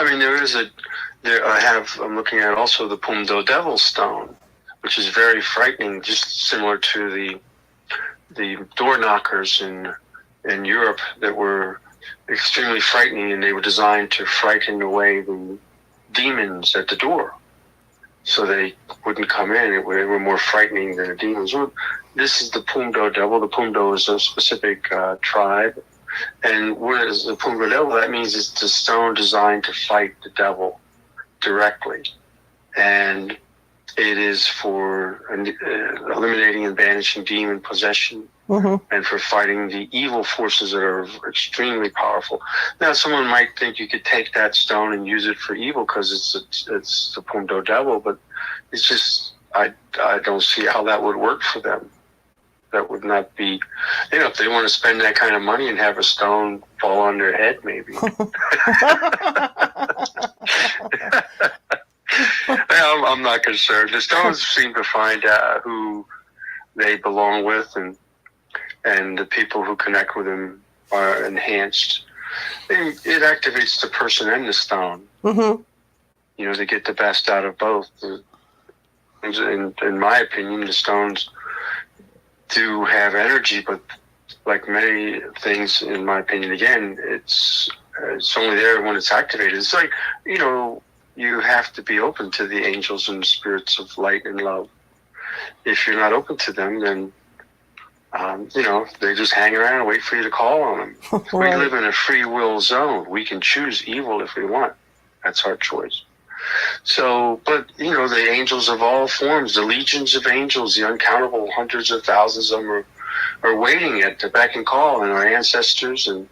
mean, I'm looking at also the Pumdo Devil Stone, which is very frightening, just similar to the door knockers in Europe that were extremely frightening, and they were designed to frighten away the demons at the door, so they wouldn't come in. They were more frightening than the demons. Well, this is the Pumdo Devil. The Pumdo is a specific tribe, and what is the Pumdo Devil? That means it's the stone designed to fight the devil directly, and it is for eliminating and banishing demon possession, and for fighting the evil forces that are extremely powerful. Now, someone might think you could take that stone and use it for evil because it's the Pumdo Devil, but it's just I don't see how that would work for them. That would not be, if they want to spend that kind of money and have a stone fall on their head, maybe. I'm not concerned. The stones seem to find who they belong with, and the people who connect with them are enhanced. It activates the person and the stone. They get the best out of both. In my opinion, the stones do have energy, but like many things, in my opinion, again, it's only there when it's activated. It's like, you have to be open to the angels and spirits of light and love. If you're not open to them, then, they just hang around and wait for you to call on them. We live in a free will zone. We can choose evil if we want. That's our choice. So, but, the angels of all forms, the legions of angels, the uncountable hundreds of thousands of them are waiting at the beck and call, and our ancestors and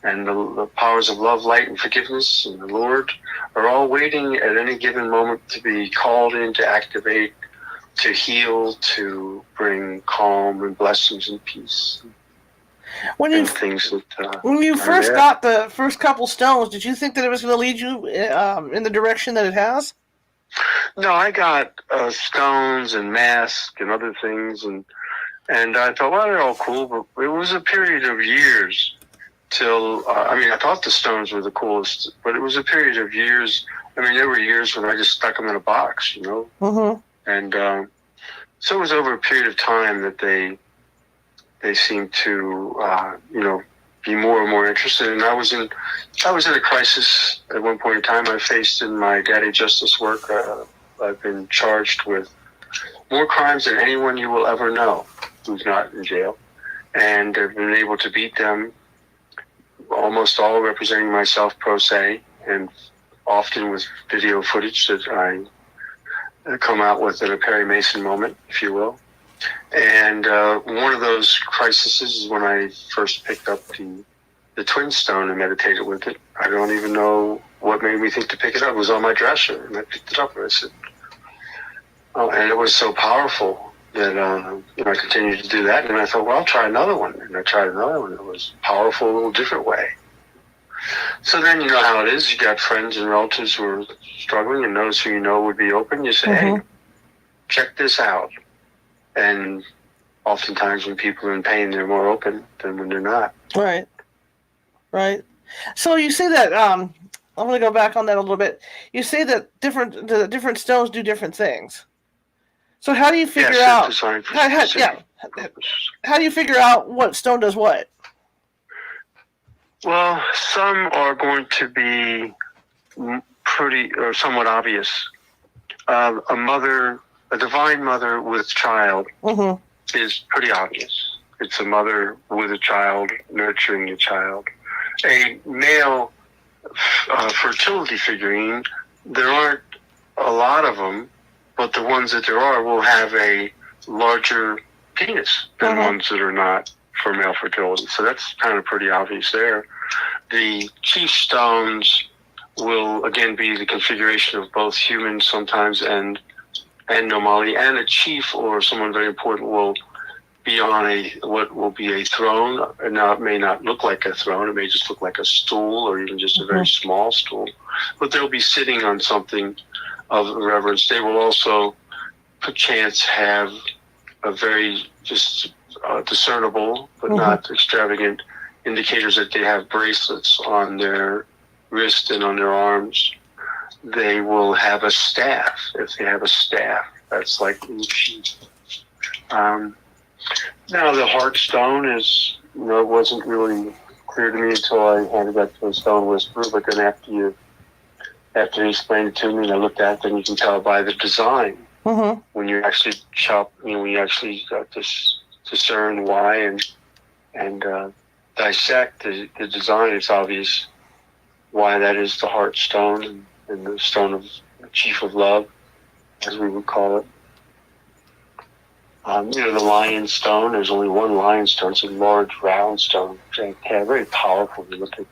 the powers of love, light, and forgiveness, and the Lord are all waiting at any given moment to be called in, to activate, to heal, to bring calm and blessings and peace. When you first got the first couple stones, did you think that it was going to lead you in the direction that it has? No, I got stones and masks and other things, and I thought, well, they're all cool, but it was a period of years till, I thought the stones were the coolest, but it was a period of years. There were years when I just stuck them in a box, and so it was over a period of time that they seemed to, be more and more interested. And I was in a crisis at one point in time. I faced in my daddy justice work. I've been charged with more crimes than anyone you will ever know who's not in jail, and I've been able to beat them, almost all representing myself pro se, and often with video footage that I come out with in a Perry Mason moment, if you will. And one of those crises is when I first picked up the twin stone and meditated with it. I don't even know what made me think to pick it up. It was on my dresser, and I picked it up, and I said, oh, and it was so powerful that I continued to do that. And I thought, well, I'll try another one. And I tried another one. It was powerful, a little different way. So then you know how it is. You got friends and relatives who are struggling, and those who you know would be open. You say, hey, check this out. And oftentimes when people are in pain, they're more open than when they're not. Right. Right. So you say that, I'm going to go back on that a little bit. You say that the different stones do different things. So how do you figure out? How do you figure out what stone does what? Well, some are going to be pretty or somewhat obvious. A divine mother with child is pretty obvious. It's a mother with a child nurturing the child. A male fertility figurine, there aren't a lot of them, but the ones that there are will have a larger penis than ones that are not for male fertility. So that's kind of pretty obvious there. The chief stones will, again, be the configuration of both humans sometimes and Nomoli, and a chief or someone very important will be on what will be a throne. And now it may not look like a throne, it may just look like a stool or even just a very small stool, but they'll be sitting on something of reverence. They will also perchance have a very just discernible but not extravagant indicators that they have bracelets on their wrist and on their arms. They will have a staff. If they have a staff, that's like now the heart stone is, it wasn't really clear to me until I handed that to a stone whisperer, but then after he explained it to me and I looked at it, then you can tell by the design. When you actually when you actually discern why and dissect the design, it's obvious why that is the heart stone and the stone of the chief of love, as we would call it. The lion stone, there's only one lion stone. It's a large round stone. Very powerful. You look at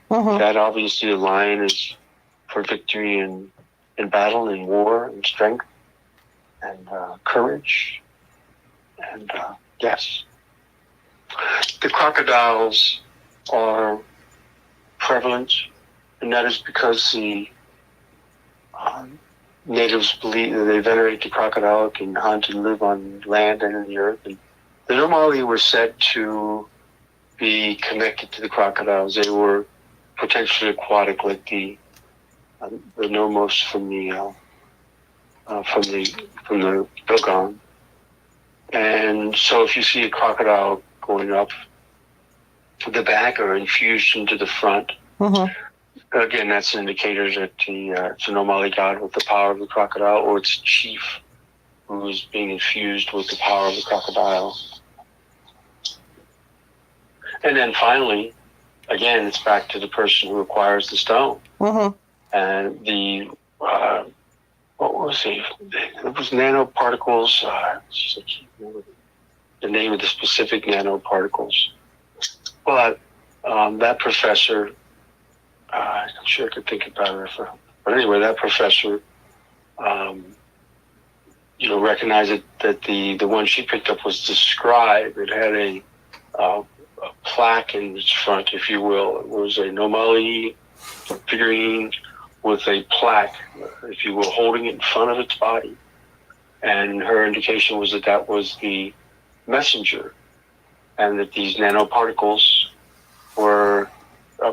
that. Obviously, the lion is for victory in battle, in war, and strength, and courage. And yes. The crocodiles are prevalent, and that is because the natives believe that they venerate the crocodile, can hunt and live on land and in the earth. And the Nomoli were said to be connected to the crocodiles. They were potentially aquatic, like the Nomos from the Dogon. And so, if you see a crocodile going up to the back or infused into the front, again, that's an indicator that it's a Nomoli god with the power of the crocodile, or its chief who is being infused with the power of the crocodile. And then finally, again, it's back to the person who acquires the stone. And what was it? It was nanoparticles. The name of the specific nanoparticles. But that professor, I'm sure I could think about it. But anyway, that professor, recognized that the one she picked up was the scribe. It had a plaque in its front, if you will. It was a Nomoli figurine with a plaque, if you will, holding it in front of its body. And her indication was that was the messenger, and that these nanoparticles were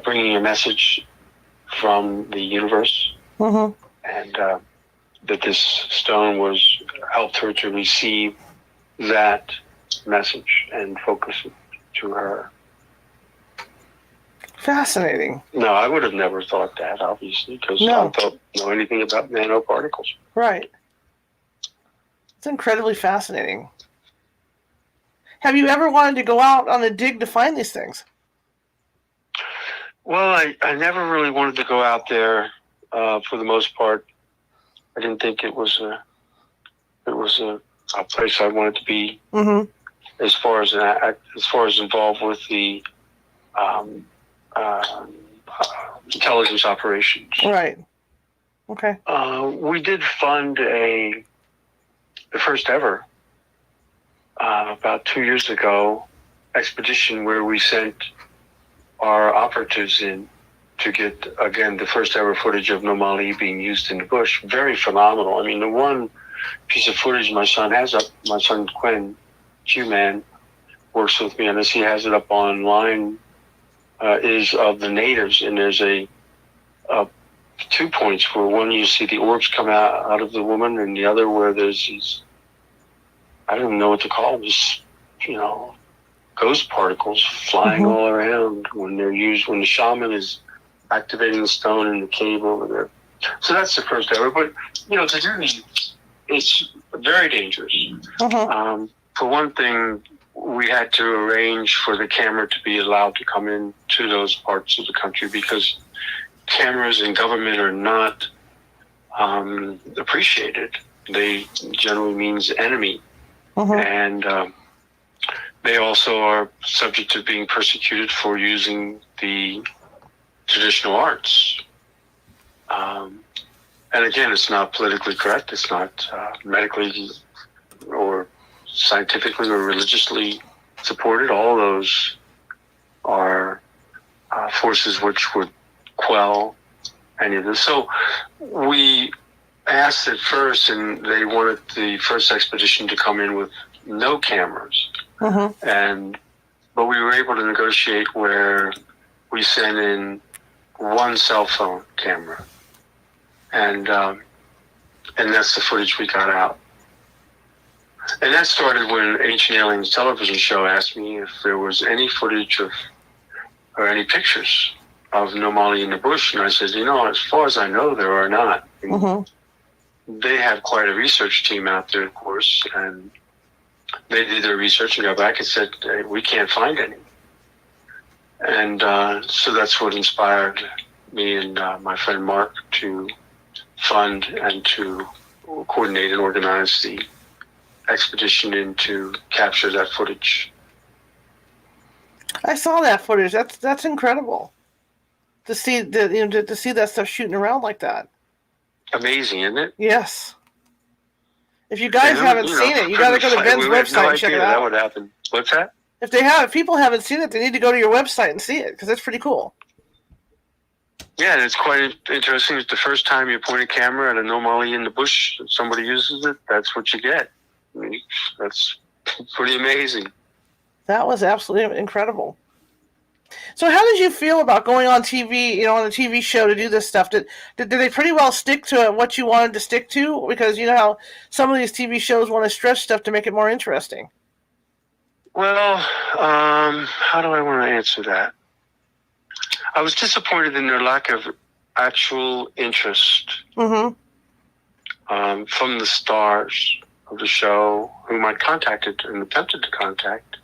bringing a message from the universe, and that this stone helped her to receive that message and focus it to her. Fascinating. No, I would have never thought that, obviously, because I don't know anything about nanoparticles. Right. It's incredibly fascinating. Have you ever wanted to go out on a dig to find these things? Well, I never really wanted to go out there for the most part. I didn't think it was a a place I wanted to be Mm-hmm. as far as involved with the um, uh, intelligence operations. Right. Okay. We did fund the first ever about 2 years ago expedition where we sent our operatives in to get, again, the first ever footage of Nomoli being used in the bush. Very phenomenal. I mean, the one piece of footage my son has up, my son Quinn, Q-Man, works with me on this. He has it up online, is of the natives. And there's a 2 points where one you see the orbs come out of the woman, and the other where there's these, I don't even know what to call them, just, ghost particles flying all around when they're used, when the shaman is activating the stone in the cave over there. So that's the first ever. But, to do these, it's very dangerous. For one thing, we had to arrange for the camera to be allowed to come in to those parts of the country because cameras in government are not appreciated. They generally means enemy. And they also are subject to being persecuted for using the traditional arts. And again, it's not politically correct. It's not medically or scientifically or religiously supported. All those are forces which would quell any of this. So we asked at first, and they wanted the first expedition to come in with no cameras. But we were able to negotiate where we sent in one cell phone camera, and that's the footage we got out. And that started when Ancient Aliens television show asked me if there was any footage or any pictures of Nomoli in the bush, and I said, as far as I know, there are not. They have quite a research team out there, of course, and they did their research and got back and said, hey, we can't find any. And so that's what inspired me and my friend Mark to fund and to coordinate and organize the expedition in to capture that footage. I saw that footage. That's incredible. To see to see that stuff shooting around like that. Amazing, isn't it? Yes. If you guys haven't seen it, you got to go to Ben's website and check it out. That would happen. What's that? If people haven't seen it, they need to go to your website and see it because it's pretty cool. Yeah, and it's quite interesting. It's the first time you point a camera at a Nomoli in the bush and somebody uses it, that's what you get. I mean, that's pretty amazing. That was absolutely incredible. So how did you feel about going on TV, on a TV show to do this stuff? Did they pretty well stick to what you wanted to stick to? Because you know how some of these TV shows want to stretch stuff to make it more interesting. Well, how do I want to answer that? I was disappointed in their lack of actual interest from the stars of the show, whom I'd contacted and attempted to contact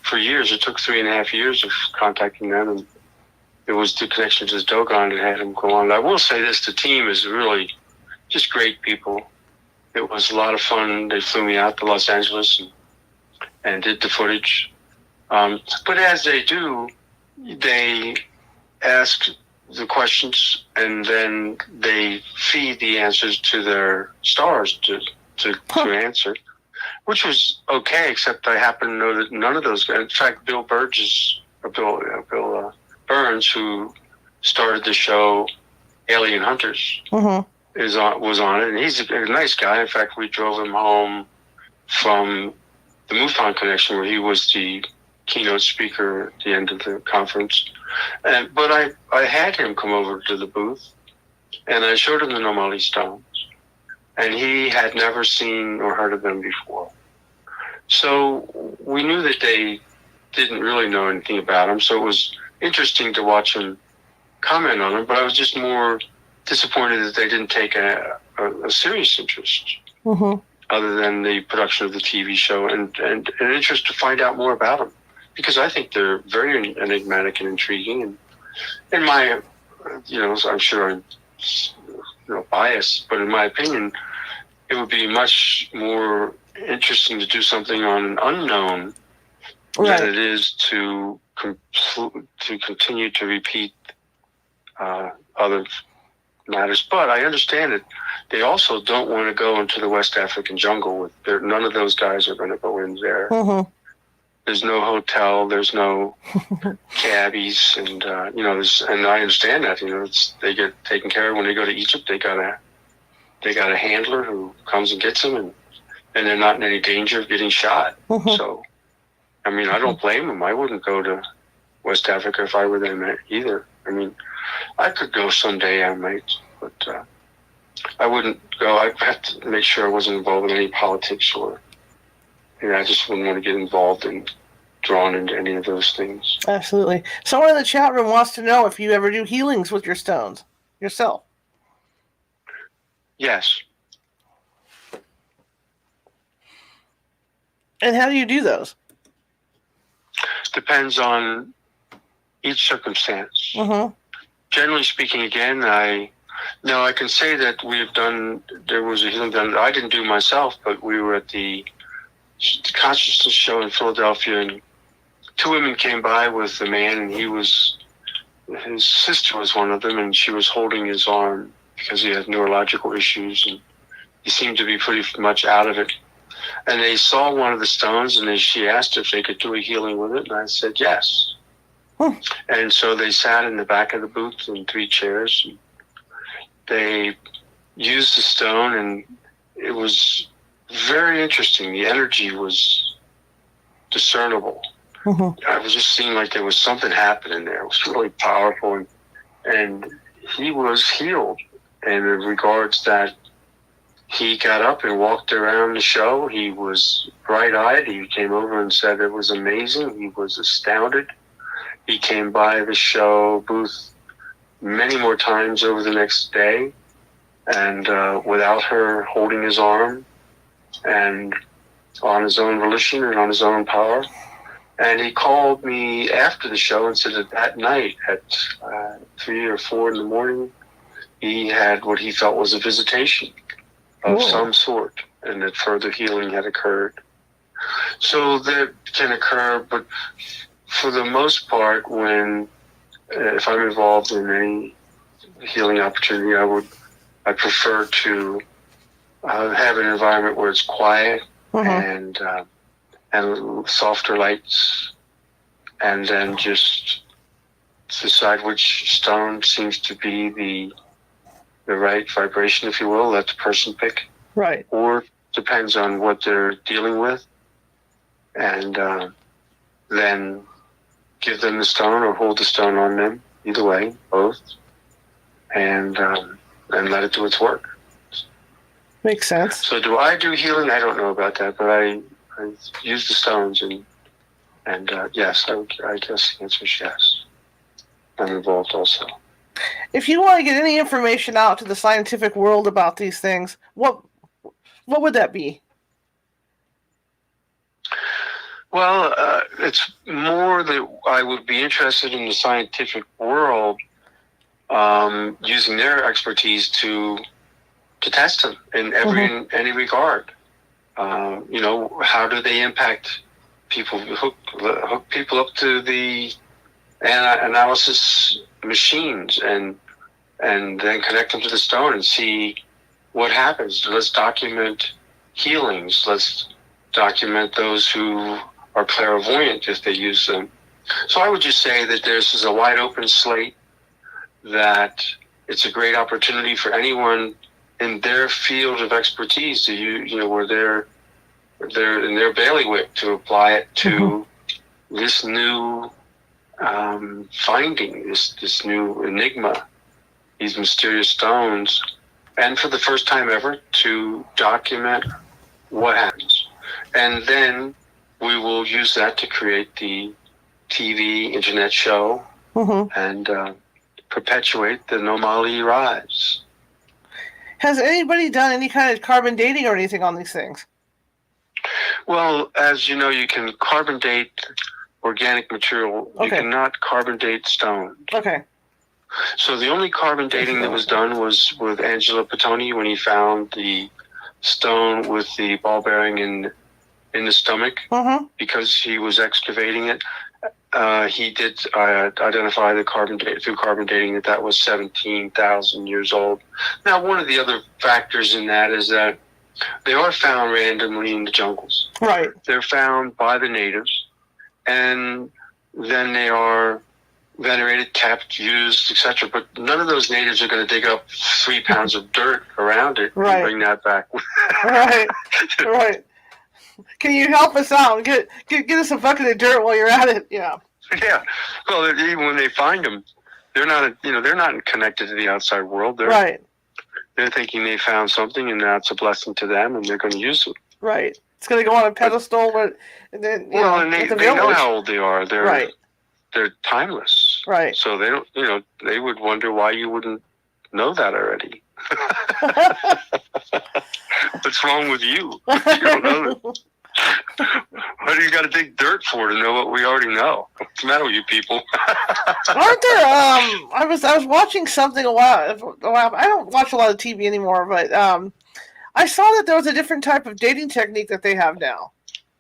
for years. It took 3.5 years of contacting them, and it was the connection to Dogon that had them go on. I will say this, the team is really just great people. It was a lot of fun. They flew me out to Los Angeles and did the footage. But as they do, they ask the questions and then they feed the answers to their stars to answer, which was okay, except I happen to know that none of those guys, in fact, Bill Burns, who started the show Alien Hunters, was on it, and he's a nice guy. In fact, we drove him home from the MUFON Connection, where he was the keynote speaker at the end of the conference. But I had him come over to the booth, and I showed him the Nomoli Stones, and he had never seen or heard of them before. So we knew that they didn't really know anything about them, so it was interesting to watch him comment on them, but I was just more disappointed that they didn't take a serious interest other than the production of the TV show and an interest to find out more about them, because I think they're very enigmatic and intriguing. And in my, I'm sure I'm biased, but in my opinion, it would be much more interesting to do something on an unknown Right. than it is to continue to repeat other matters. But I understand it. They also don't want to go into the West African jungle. None of those guys are going to go in there. Mm-hmm. There's no hotel. There's no cabbies, and and I understand that. They get taken care of when they go to Egypt. They got a handler who comes and gets them, and they're not in any danger of getting shot. Mm-hmm. So, I mean, I don't blame them. I wouldn't go to West Africa if I were them either. I mean, I could go someday, I might, but I wouldn't go. I'd have to make sure I wasn't involved in any politics or. I just wouldn't want to get involved and drawn into any of those things. Absolutely. Someone in the chat room wants to know if you ever do healings with your stones yourself. Yes. And how do you do those? Depends on each circumstance. Mm-hmm. Generally speaking, again, I can say that there was a healing done. I didn't do myself, but we were at the consciousness show in Philadelphia, and two women came by with a man, and his sister was one of them, and she was holding his arm because he had neurological issues, and he seemed to be pretty much out of it. And they saw one of the stones, and she asked if they could do a healing with it, and I said yes. And so they sat in the back of the booth in 3 chairs, and they used the stone, and it was very interesting. The energy was discernible. Mm-hmm. I was just seeing like there was something happening there. It was really powerful, and he was healed. And in regards that, he got up and walked around the show. He was bright-eyed. He came over and said it was amazing. He was astounded. He came by the show booth many more times over the next day, and without her holding his arm, and on his own volition and on his own power. And he called me after the show and said that night at 3 or 4 in the morning, he had what he felt was a visitation of some sort, and that further healing had occurred. So that can occur, but for the most part, if I'm involved in any healing opportunity, I prefer to have an environment where it's quiet, and softer lights, and then just decide which stone seems to be the right vibration, if you will, let the person pick. Right. Or depends on what they're dealing with, and then give them the stone or hold the stone on them, either way, both, and let it do its work. Makes sense. So do I do healing? I don't know about that, but I use the stones, and yes, I guess the answer is yes. I'm involved also. If you want to get any information out to the scientific world about these things, what would that be? Well, it's more that I would be interested in the scientific world using their expertise to test them in any regard. How do they impact people? Hook people up to the analysis machines and then connect them to the stone and see what happens. Let's document healings. Let's document those who are clairvoyant if they use them. So I would just say that this is a wide open slate, that it's a great opportunity for anyone in their field of expertise to where they're in their bailiwick, to apply it to this new finding, this new enigma, these mysterious stones, and for the first time ever to document what happens. And then we will use that to create the TV internet show and perpetuate the Nomoli rise. Has anybody done any kind of carbon dating or anything on these things? Well, as you know, you can carbon date organic material. You cannot carbon date stone. Okay. So the only carbon dating that was done was with Angelo Pettoni when he found the stone with the ball bearing in the stomach because he was excavating it. He did identify through carbon dating that was 17,000 years old. Now, one of the other factors in that is that they are found randomly in the jungles. Right. They're found by the natives, and then they are venerated, kept, used, etc. But none of those natives are going to dig up 3 pounds of dirt around it and bring that back. Right. Right. Can you help us out? Get us a bucket of dirt while you're at it. Yeah. Yeah. Well, even when they find them, they're not connected to the outside world. They're thinking they found something, and that's a blessing to them, and they're going to use it. Right. It's going to go on a pedestal, and then they know how old they are. They're timeless. Right. So they don't. They would wonder why you wouldn't know that already. What's wrong with you? You don't know that. What do you got to dig dirt for to know what we already know? What's the matter with you people? Aren't there? I was watching something a while. I don't watch a lot of TV anymore, but I saw that there was a different type of dating technique that they have now.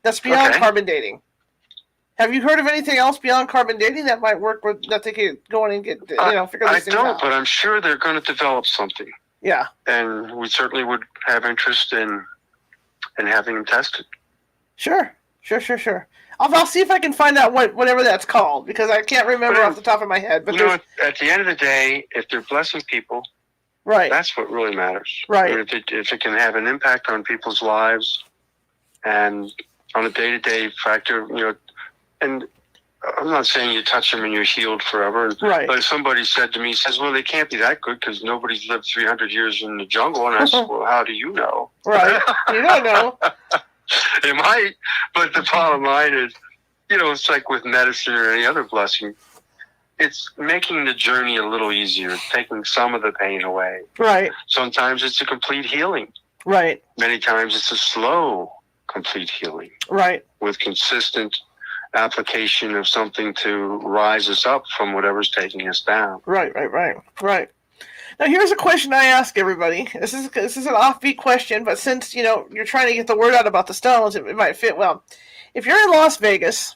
That's beyond carbon dating. Have you heard of anything else beyond carbon dating that might work with that they could go in and get figure this thing out? I don't, but I'm sure they're going to develop something. Yeah. And we certainly would have interest in having them tested. Sure. I'll see if I can find out whatever that's called, because I can't remember off the top of my head. But at the end of the day, if they're blessing people, that's what really matters. Right. I mean, if it can have an impact on people's lives and on a day-to-day factor, and I'm not saying you touch them and you're healed forever. Right. But somebody said to me, well, they can't be that good because nobody's lived 300 years in the jungle. And I said, well, how do you know? Right. You don't know. It might, but the bottom line is, it's like with medicine or any other blessing. It's making the journey a little easier, taking some of the pain away. Right. Sometimes it's a complete healing. Right. Many times it's a slow, complete healing. Right. With consistent application of something to rise us up from whatever's taking us down. Right. Now, here's a question I ask everybody. This is an offbeat question, but since you're trying to get the word out about the stones, it might fit well. If you're in Las Vegas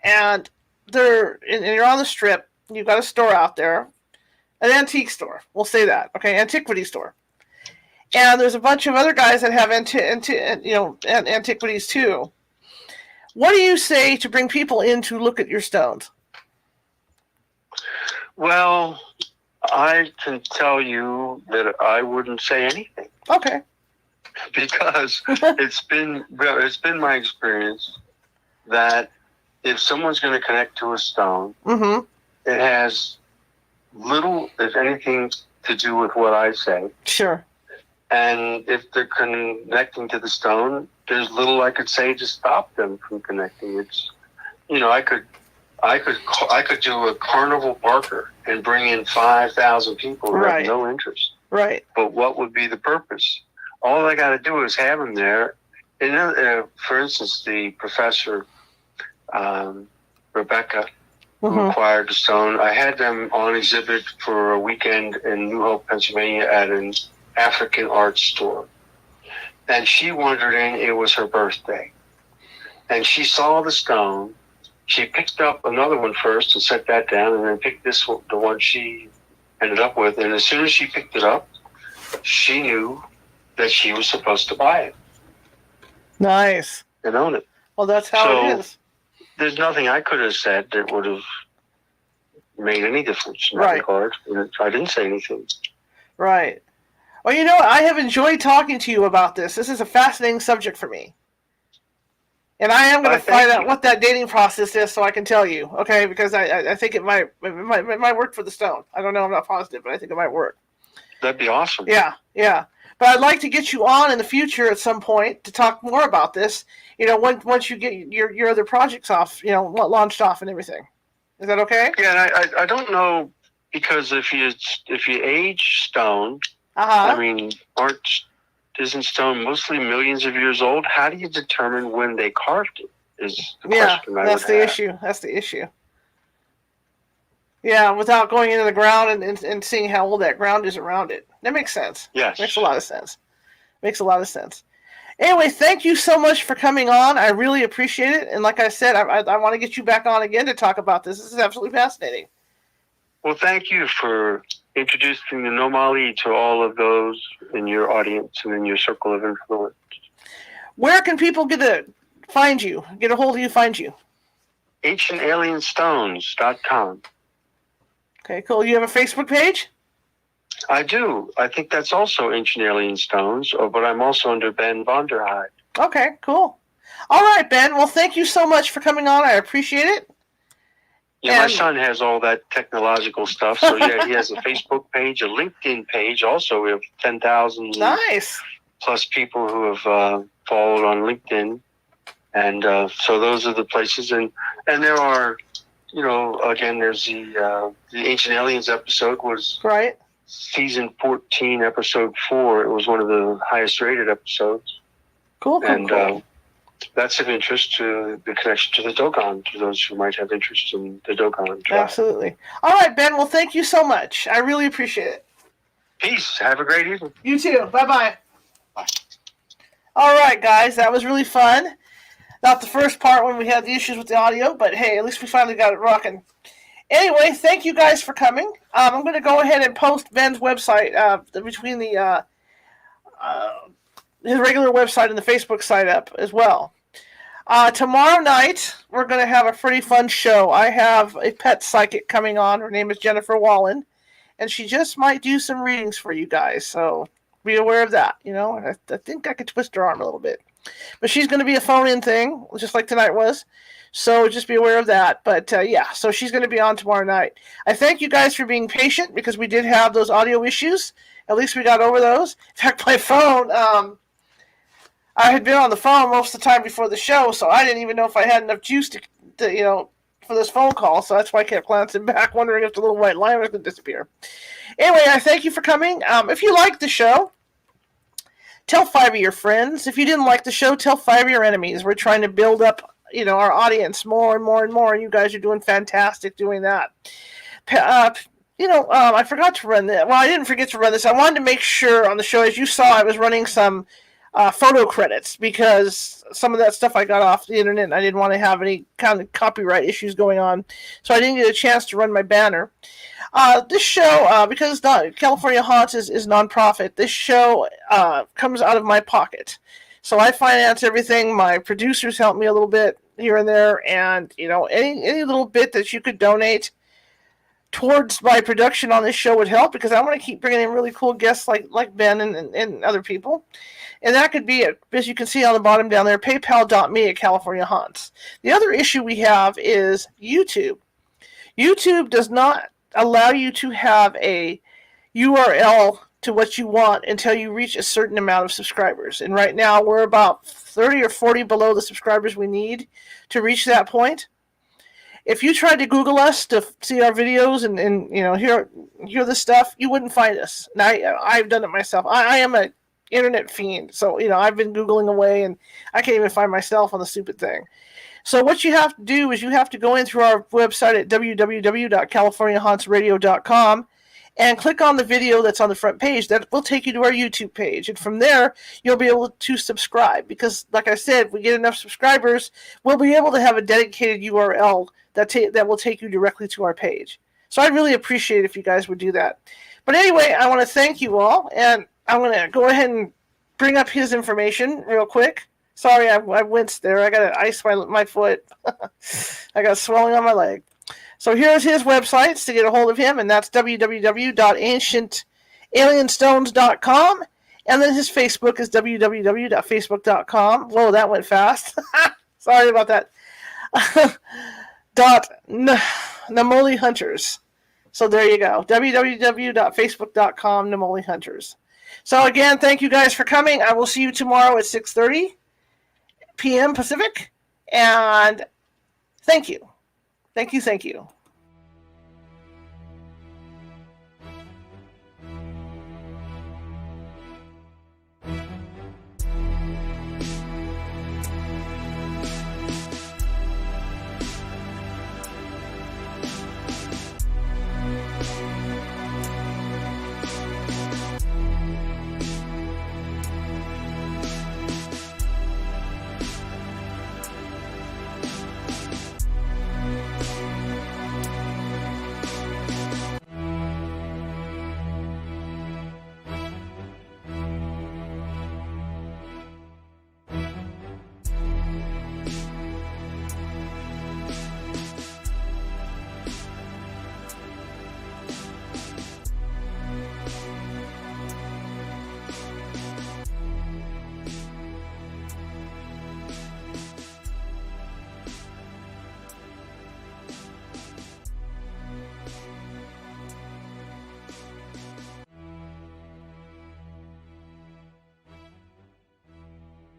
and you're on the Strip, you've got a store out there, an antique store. We'll say that, okay, antiquity store, and there's a bunch of other guys that have antiquities too. What do you say to bring people in to look at your stones? Well, I can tell you that I wouldn't say anything. Okay. Because it's been my experience that if someone's going to connect to a stone, it has little, if anything, to do with what I say. Sure. And if they're connecting to the stone, there's little I could say to stop them from connecting. It's, I could do a carnival Barker and bring in 5,000 people who have no interest. Right. But what would be the purpose? All I got to do is have them there. And for instance, the professor, Rebecca, who acquired the stone, I had them on exhibit for a weekend in New Hope, Pennsylvania at an African art store. And she wandered in. It was her birthday. And she saw the stone. She picked up another one first and set that down, and then picked this one, the one she ended up with. And as soon as she picked it up, she knew that she was supposed to buy it. Nice. And own it. Well, that's how it is. There's nothing I could have said that would have made any difference in that regard. I didn't say anything. Right. Well, I have enjoyed talking to you about this. This is a fascinating subject for me. And I am going to find out what that dating process is so I can tell you, okay? Because I think it might work for the stone. I don't know. I'm not positive, but I think it might work. That'd be awesome. Yeah. But I'd like to get you on in the future at some point to talk more about this, once you get your other projects off, launched off and everything. Is that okay? Yeah, and I don't know, because if you age stone, I mean, isn't stone mostly millions of years old? How do you determine when they carved it? Is the question I that's the issue. That's the issue. Yeah, without going into the ground and seeing how old that ground is around it. That makes sense. Yes. Makes a lot of sense. Makes a lot of sense. Anyway, thank you so much for coming on. I really appreciate it. And like I said, I want to get you back on again to talk about this. This is absolutely fascinating. Well, thank you for introducing the Nomoli to all of those in your audience and in your circle of influence. Where can people get a hold of you, find you? aficionados.com. Okay, cool. You have a Facebook page? I do. I think that's also Ancient Alien Stones, but I'm also under Ben Vonderheide. Okay, cool. All right, Ben. Well, thank you so much for coming on. I appreciate it. Yeah, my son has all that technological stuff. So, yeah, he has a Facebook page, a LinkedIn page. Also, we have 10,000 nice plus people who have followed on LinkedIn. And so those are the places. And there are, again, there's the Ancient Aliens episode was right. Season 14, episode 4. It was one of the highest rated episodes. Cool. And that's of interest to the connection to the Dogon, to those who might have interest in the Dogon tribe. Absolutely. All right, Ben. Well, thank you so much. I really appreciate it. Peace. Have a great evening. You too. Bye-bye. Bye. All right, guys. That was really fun. Not the first part when we had the issues with the audio, but hey, at least we finally got it rocking. Anyway, thank you guys for coming. I'm going to go ahead and post Ben's website between the his regular website and the Facebook site up as well. Tomorrow night, we're going to have a pretty fun show. I have a pet psychic coming on. Her name is Jennifer Wallen, and she just might do some readings for you guys, so be aware of that. I think I could twist her arm a little bit. But she's going to be a phone-in thing, just like tonight was. So just be aware of that. But, yeah, so she's going to be on tomorrow night. I thank you guys for being patient because we did have those audio issues. At least we got over those. In fact, my phone, I had been on the phone most of the time before the show, so I didn't even know if I had enough juice to for this phone call. So that's why I kept glancing back, wondering if the little white line was going to disappear. Anyway, I thank you for coming. If you like the show, tell 5 of your friends. If you didn't like the show, tell 5 of your enemies. We're trying to build up, our audience more and more and more, and you guys are doing fantastic doing that. I forgot to run this. Well, I didn't forget to run this. I wanted to make sure on the show, as you saw, I was running some photo credits because some of that stuff I got off the internet and I didn't want to have any kind of copyright issues going on. So I didn't get a chance to run my banner. This show, because California Haunts is nonprofit, this show comes out of my pocket. So I finance everything. My producers help me a little bit here and there. And, any little bit that you could donate towards my production on this show would help because I want to keep bringing in really cool guests like Ben and other people. And that could be, as you can see on the bottom down there, paypal.me/California Haunts. The other issue we have is YouTube. YouTube does not allow you to have a URL to what you want until you reach a certain amount of subscribers. And right now we're about 30 or 40 below the subscribers we need to reach that point. If you tried to Google us to see our videos and hear the stuff, you wouldn't find us. Now, I've done it myself. I am a internet fiend, so I've been Googling away and I can't even find myself on the stupid thing. So what you have to do is you have to go in through our website at www.californiahauntsradio.com and click on the video that's on the front page. That will take you to our YouTube page, and from there you'll be able to subscribe because, like I said, if we get enough subscribers, we'll be able to have a dedicated URL that will take you directly to our page. So I'd really appreciate if you guys would do that. But anyway, I want to thank you all, and I'm going to go ahead and bring up his information real quick. Sorry, I winced there. I got to ice my foot. I got swelling on my leg. So here's his websites to get a hold of him, and that's www.ancientalienstones.com. And then his Facebook is www.facebook.com. Whoa, that went fast. Sorry about that. Nomoli Hunters. So there you go. www.facebook.com, Nomoli Hunters. So again, thank you guys for coming. I will see you tomorrow at 6:30 p.m. Pacific. And thank you. Thank you.